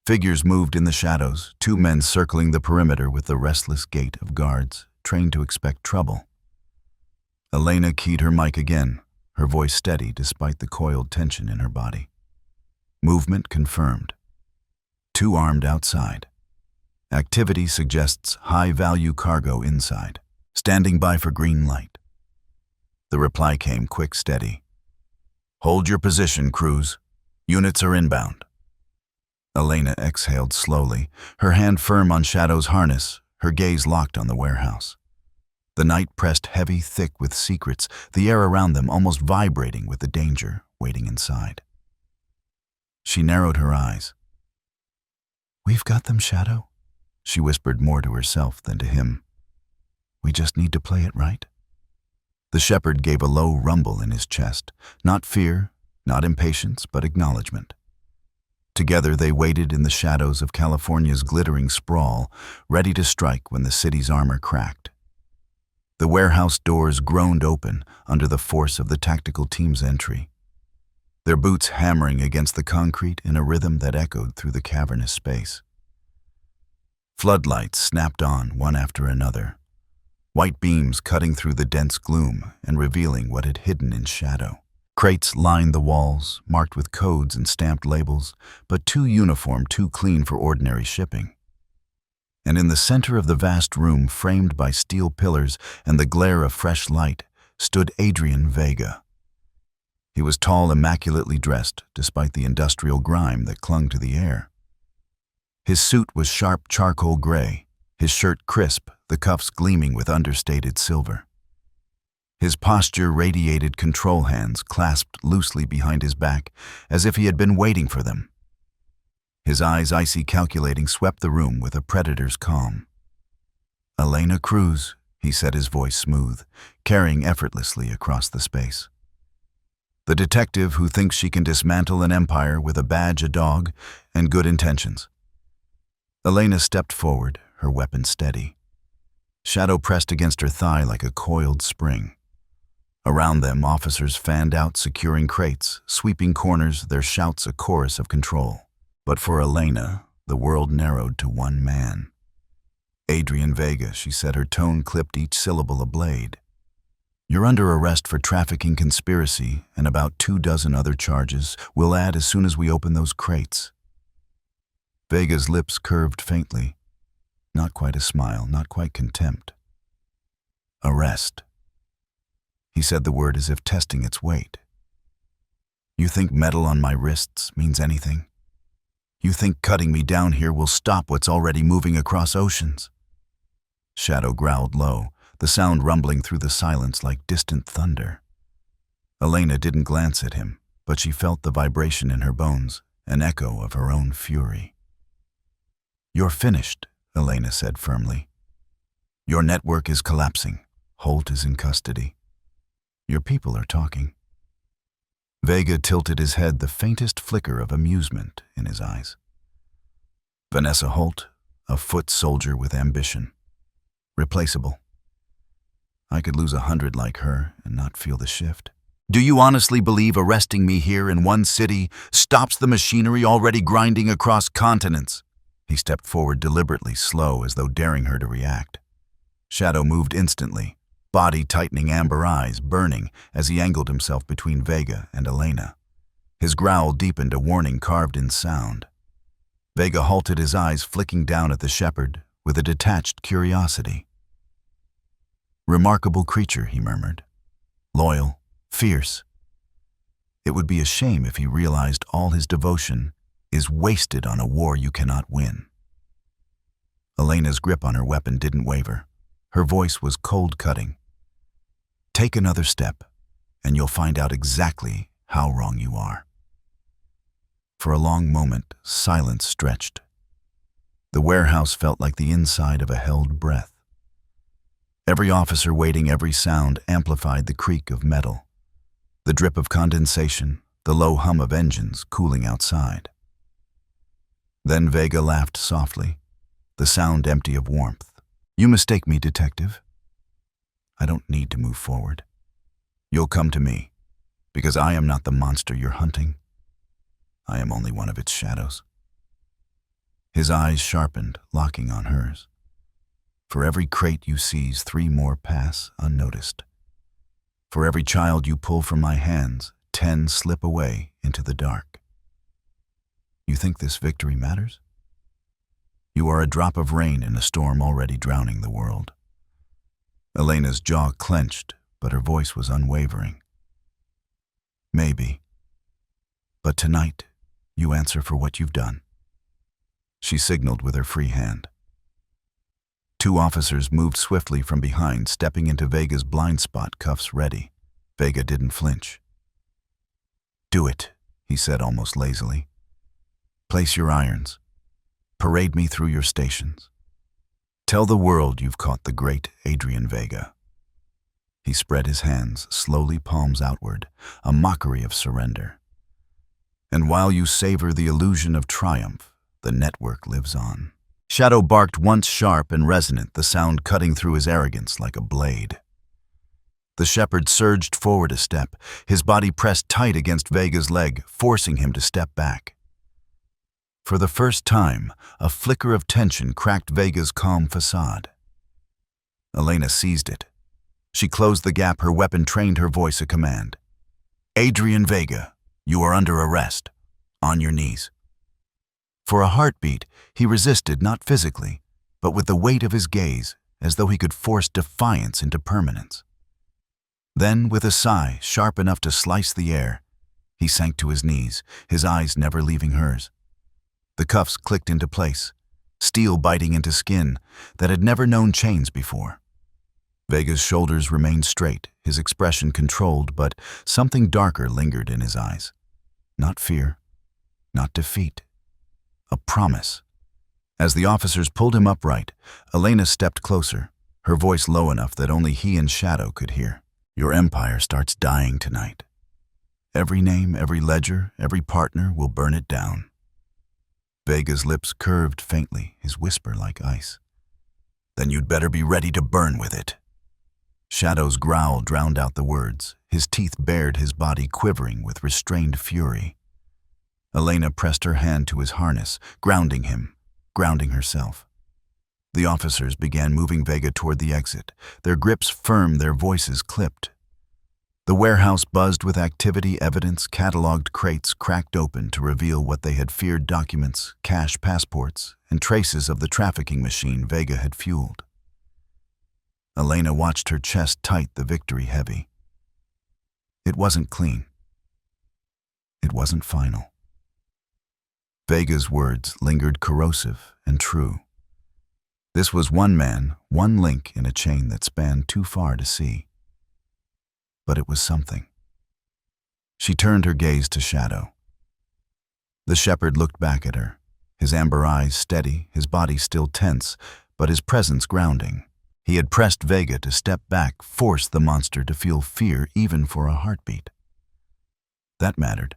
Figures moved in the shadows, two men circling the perimeter with the restless gait of guards, trained to expect trouble. Elena keyed her mic again, her voice steady despite the coiled tension in her body. Movement confirmed. Two armed outside. Activity suggests high-value cargo inside. Standing by for green light. The reply came quick, steady. "Hold your position, Cruz. Units are inbound." Elena exhaled slowly, her hand firm on Shadow's harness, her gaze locked on the warehouse. The night pressed heavy, thick with secrets, the air around them almost vibrating with the danger waiting inside. She narrowed her eyes. "We've got them, Shadow," she whispered, more to herself than to him. "We just need to play it right." The shepherd gave a low rumble in his chest, not fear, not impatience, but acknowledgement. Together they waited in the shadows of California's glittering sprawl, ready to strike when the city's armor cracked. The warehouse doors groaned open under the force of the tactical team's entry, their boots hammering against the concrete in a rhythm that echoed through the cavernous space. Floodlights snapped on one after another, white beams cutting through the dense gloom and revealing what had hidden in shadow. Crates lined the walls, marked with codes and stamped labels, but too uniform, too clean for ordinary shipping. And in the center of the vast room, framed by steel pillars and the glare of fresh light, stood Adrian Vega. He was tall, immaculately dressed, despite the industrial grime that clung to the air. His suit was sharp charcoal gray, his shirt crisp, the cuffs gleaming with understated silver. His posture radiated control hands clasped loosely behind his back, as if he had been waiting for them. His eyes, icy calculating, swept the room with a predator's calm. "Elena Cruz," he said, his voice smooth, carrying effortlessly across the space. The detective who thinks she can dismantle an empire with a badge, a dog, and good intentions. Elena stepped forward, her weapon steady. Shadow pressed against her thigh like a coiled spring. Around them, officers fanned out, securing crates, sweeping corners, their shouts a chorus of control. But for Elena, the world narrowed to one man. Adrian Vega, she said, her tone clipped each syllable a blade. You're under arrest for trafficking, conspiracy, and about 24 other charges. We'll add as soon as we open those crates. Vega's lips curved faintly. Not quite a smile, not quite contempt. Arrest. He said the word as if testing its weight. You think metal on my wrists means anything? You think cutting me down here will stop what's already moving across oceans? Shadow growled low, the sound rumbling through the silence like distant thunder. Elena didn't glance at him, but she felt the vibration in her bones, an echo of her own fury. You're finished, Elena said firmly. Your network is collapsing. Holt is in custody. Your people are talking. Vega tilted his head, the faintest flicker of amusement in his eyes. Vanessa Holt, a foot soldier with ambition. Replaceable. I could lose 100 like her and not feel the shift. Do you honestly believe arresting me here in one city stops the machinery already grinding across continents? He stepped forward deliberately, slow, as though daring her to react. Shadow moved instantly, body tightening, amber eyes burning as he angled himself between Vega and Elena. His growl deepened, a warning carved in sound. Vega halted, his eyes flicking down at the shepherd with a detached curiosity. Remarkable creature, he murmured. Loyal, fierce. It would be a shame if he realized all his devotion is wasted on a war you cannot win. Elena's grip on her weapon didn't waver. Her voice was cold-cutting. Take another step, and you'll find out exactly how wrong you are. For a long moment, silence stretched. The warehouse felt like the inside of a held breath. Every officer waiting, every sound amplified the creak of metal, the drip of condensation, the low hum of engines cooling outside. Then Vega laughed softly, the sound empty of warmth. You mistake me, detective. I don't need to move forward. You'll come to me, because I am not the monster you're hunting. I am only one of its shadows. His eyes sharpened, locking on hers. For every crate you seize, 3 more pass unnoticed. For every child you pull from my hands, 10 slip away into the dark. You think this victory matters? You are a drop of rain in a storm already drowning the world. Elena's jaw clenched, but her voice was unwavering. Maybe. But tonight, you answer for what you've done. She signaled with her free hand. 2 officers moved swiftly from behind, stepping into Vega's blind spot, cuffs ready. Vega didn't flinch. Do it, he said almost lazily. Place your irons. Parade me through your stations. Tell the world you've caught the great Adrian Vega. He spread his hands, slowly palms outward, a mockery of surrender. And while you savor the illusion of triumph, the network lives on. Shadow barked once, sharp and resonant, the sound cutting through his arrogance like a blade. The shepherd surged forward a step, his body pressed tight against Vega's leg, forcing him to step back. For the first time, a flicker of tension cracked Vega's calm facade. Elena seized it. She closed the gap, her weapon trained, her voice a command. Adrian Vega, you are under arrest. On your knees. For a heartbeat, he resisted, not physically, but with the weight of his gaze, as though he could force defiance into permanence. Then, with a sigh sharp enough to slice the air, he sank to his knees, his eyes never leaving hers. The cuffs clicked into place, steel biting into skin that had never known chains before. Vega's shoulders remained straight, his expression controlled, but something darker lingered in his eyes. Not fear, not defeat, a promise. As the officers pulled him upright, Elena stepped closer, her voice low enough that only he and Shadow could hear. Your empire starts dying tonight. Every name, every ledger, every partner will burn it down. Vega's lips curved faintly, his whisper like ice. Then you'd better be ready to burn with it. Shadow's growl drowned out the words. His teeth bared, his body quivering with restrained fury. Elena pressed her hand to his harness, grounding him, grounding herself. The officers began moving Vega toward the exit, their grips firm, their voices clipped. The warehouse buzzed with activity, evidence, cataloged crates cracked open to reveal what they had feared: documents, cash, passports, and traces of the trafficking machine Vega had fueled. Elena watched her chest tight, the victory heavy. It wasn't clean. It wasn't final. Vega's words lingered corrosive and true. This was one man, one link in a chain that spanned too far to see. But it was something. She turned her gaze to Shadow. The shepherd looked back at her, his amber eyes steady, his body still tense, but his presence grounding. He had pressed Vega to step back, forced the monster to feel fear even for a heartbeat. That mattered.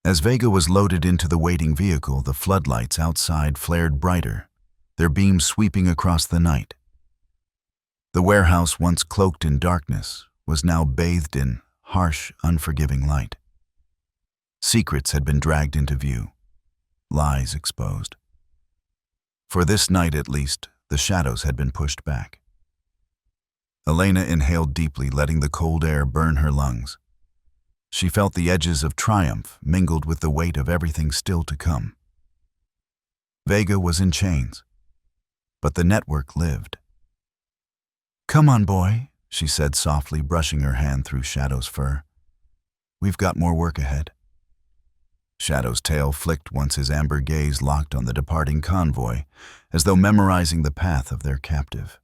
As Vega was loaded into the waiting vehicle, the floodlights outside flared brighter, their beams sweeping across the night. The warehouse, once cloaked in darkness, was now bathed in harsh, unforgiving light. Secrets had been dragged into view, lies exposed. For this night at least, the shadows had been pushed back. Elena inhaled deeply, letting the cold air burn her lungs. She felt the edges of triumph mingled with the weight of everything still to come. Vega was in chains, but the network lived. "Come on, boy," she said softly, brushing her hand through Shadow's fur. "We've got more work ahead." Shadow's tail flicked once his amber gaze locked on the departing convoy, as though memorizing the path of their captive.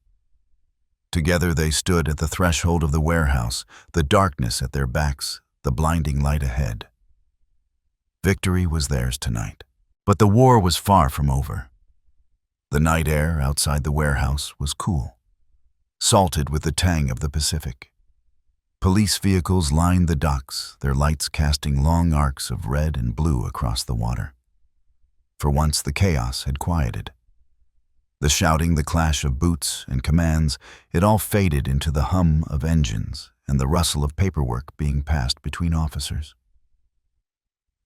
Together they stood at the threshold of the warehouse, the darkness at their backs, the blinding light ahead. Victory was theirs tonight, but the war was far from over. The night air outside the warehouse was cool, salted with the tang of the Pacific. Police vehicles lined the docks, their lights casting long arcs of red and blue across the water. For once the chaos had quieted. The shouting, the clash of boots and commands, it all faded into the hum of engines and the rustle of paperwork being passed between officers.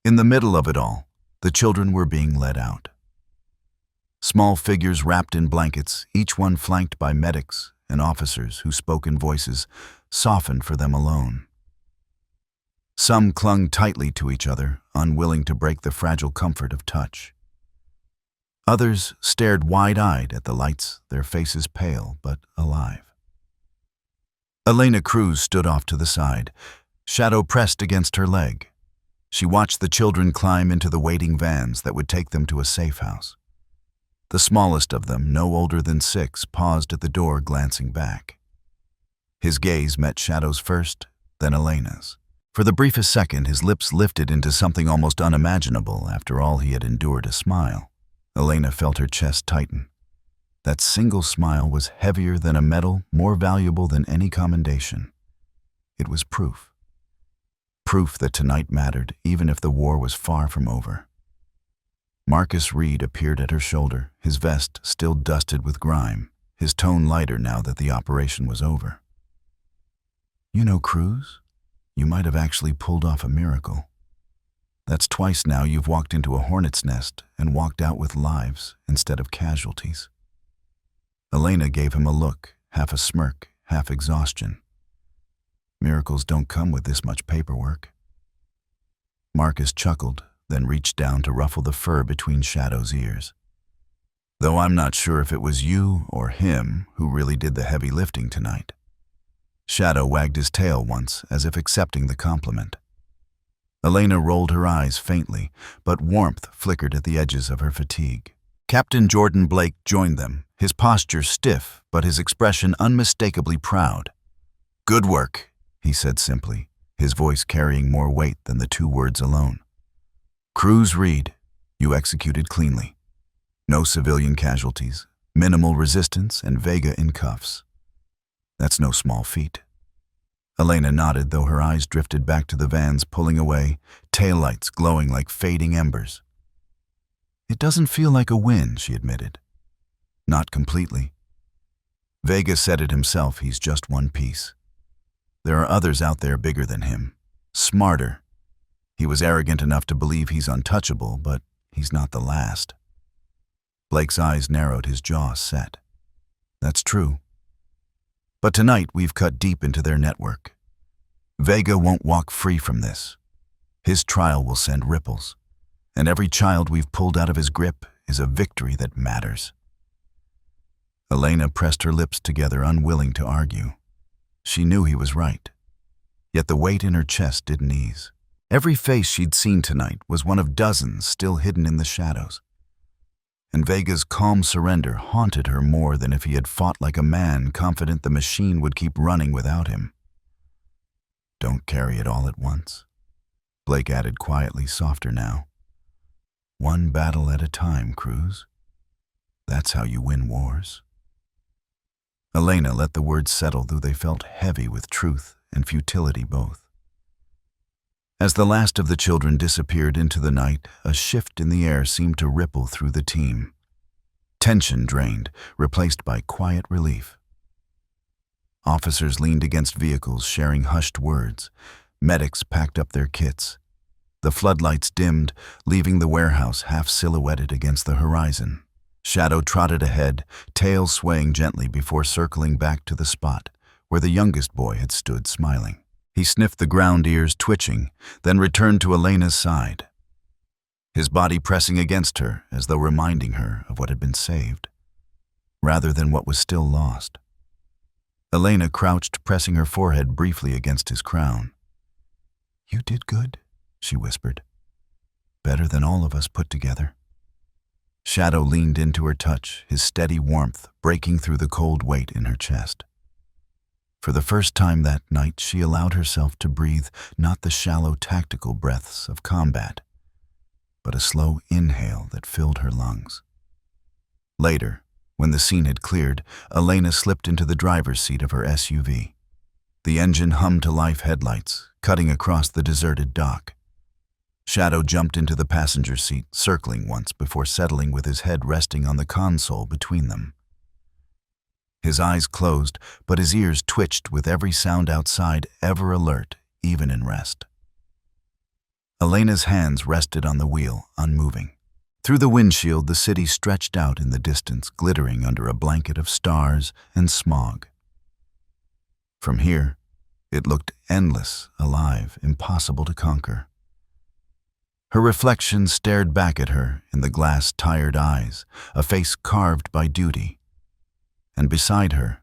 In the middle of it all, the children were being led out. Small figures wrapped in blankets, each one flanked by medics and officers whose spoken voices softened for them alone. Some clung tightly to each other, unwilling to break the fragile comfort of touch. Others stared wide-eyed at the lights, their faces pale but alive. Elena Cruz stood off to the side, Shadow pressed against her leg. She watched the children climb into the waiting vans that would take them to a safe house. The smallest of them, no older than 6, paused at the door, glancing back. His gaze met Shadow's first, then Elena's. For the briefest second, his lips lifted into something almost unimaginable after all he had endured, a smile. Elena felt her chest tighten. That single smile was heavier than a medal, more valuable than any commendation. It was proof. Proof that tonight mattered, even if the war was far from over. Marcus Reed appeared at her shoulder, his vest still dusted with grime, his tone lighter now that the operation was over. "You know, Cruz, you might have actually pulled off a miracle. That's twice now you've walked into a hornet's nest and walked out with lives instead of casualties." Elena gave him a look, half a smirk, half exhaustion. "Miracles don't come with this much paperwork." Marcus chuckled, then reached down to ruffle the fur between Shadow's ears. "Though I'm not sure if it was you or him who really did the heavy lifting tonight." Shadow wagged his tail once, as if accepting the compliment. Elena rolled her eyes faintly, but warmth flickered at the edges of her fatigue. Captain Jordan Blake joined them, his posture stiff, but his expression unmistakably proud. "Good work," he said simply, his voice carrying more weight than the 2 words alone. "Cruz, Reed, you executed cleanly. No civilian casualties, Minimal resistance and Vega in cuffs. That's no small feat. Elena nodded, though her eyes drifted back to the vans pulling away, taillights glowing like fading embers. It doesn't feel like a win, she admitted. Not completely. Vega said it himself, he's just one piece. There are others out there bigger than him, smarter. He was arrogant enough to believe he's untouchable, but he's not the last. Blake's eyes narrowed, his jaw set. That's true. But tonight we've cut deep into their network. Vega won't walk free from this. His trial will send ripples, and every child we've pulled out of his grip is a victory that matters. Elena pressed her lips together, unwilling to argue. She knew he was right, yet the weight in her chest didn't ease. Every face she'd seen tonight was one of dozens still hidden in the shadows. And Vega's calm surrender haunted her more than if he had fought like a man, confident the machine would keep running without him. Don't carry it all at once, Blake added quietly, softer now. One battle at a time, Cruz. That's how you win wars. Elena let the words settle, though they felt heavy with truth and futility both. As the last of the children disappeared into the night, a shift in the air seemed to ripple through the team. Tension drained, replaced by quiet relief. Officers leaned against vehicles, sharing hushed words. Medics packed up their kits. The floodlights dimmed, leaving the warehouse half silhouetted against the horizon. Shadow trotted ahead, tail swaying gently before circling back to the spot where the youngest boy had stood smiling. He sniffed the ground, ears twitching, then returned to Elena's side, his body pressing against her as though reminding her of what had been saved, rather than what was still lost. Elena crouched, pressing her forehead briefly against his crown. "You did good," she whispered. "Better than all of us put together." Shadow leaned into her touch, his steady warmth breaking through the cold weight in her chest. For the first time that night, she allowed herself to breathe not the shallow tactical breaths of combat, but a slow inhale that filled her lungs. Later, when the scene had cleared, Elena slipped into the driver's seat of her SUV. The engine hummed to life, headlights cutting across the deserted dock. Shadow jumped into the passenger seat, circling once before settling with his head resting on the console between them. His eyes closed, but his ears twitched with every sound outside, ever alert, even in rest. Elena's hands rested on the wheel, unmoving. Through the windshield, the city stretched out in the distance, glittering under a blanket of stars and smog. From here, it looked endless, alive, impossible to conquer. Her reflection stared back at her in the glass, tired eyes, a face carved by duty. And beside her,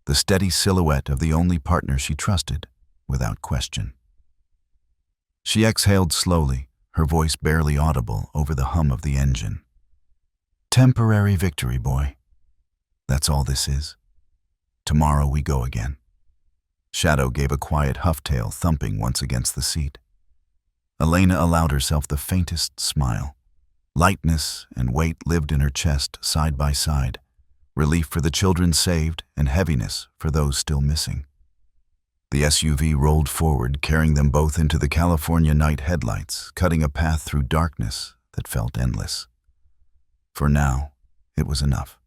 the steady silhouette of the only partner she trusted, without question. She exhaled slowly, her voice barely audible over the hum of the engine. "Temporary victory, boy. That's all this is. Tomorrow we go again." Shadow gave a quiet huff-tail, thumping once against the seat. Elena allowed herself the faintest smile. Lightness and weight lived in her chest side by side, relief for the children saved and heaviness for those still missing. The SUV rolled forward, carrying them both into the California night headlights, cutting a path through darkness that felt endless. For now, it was enough.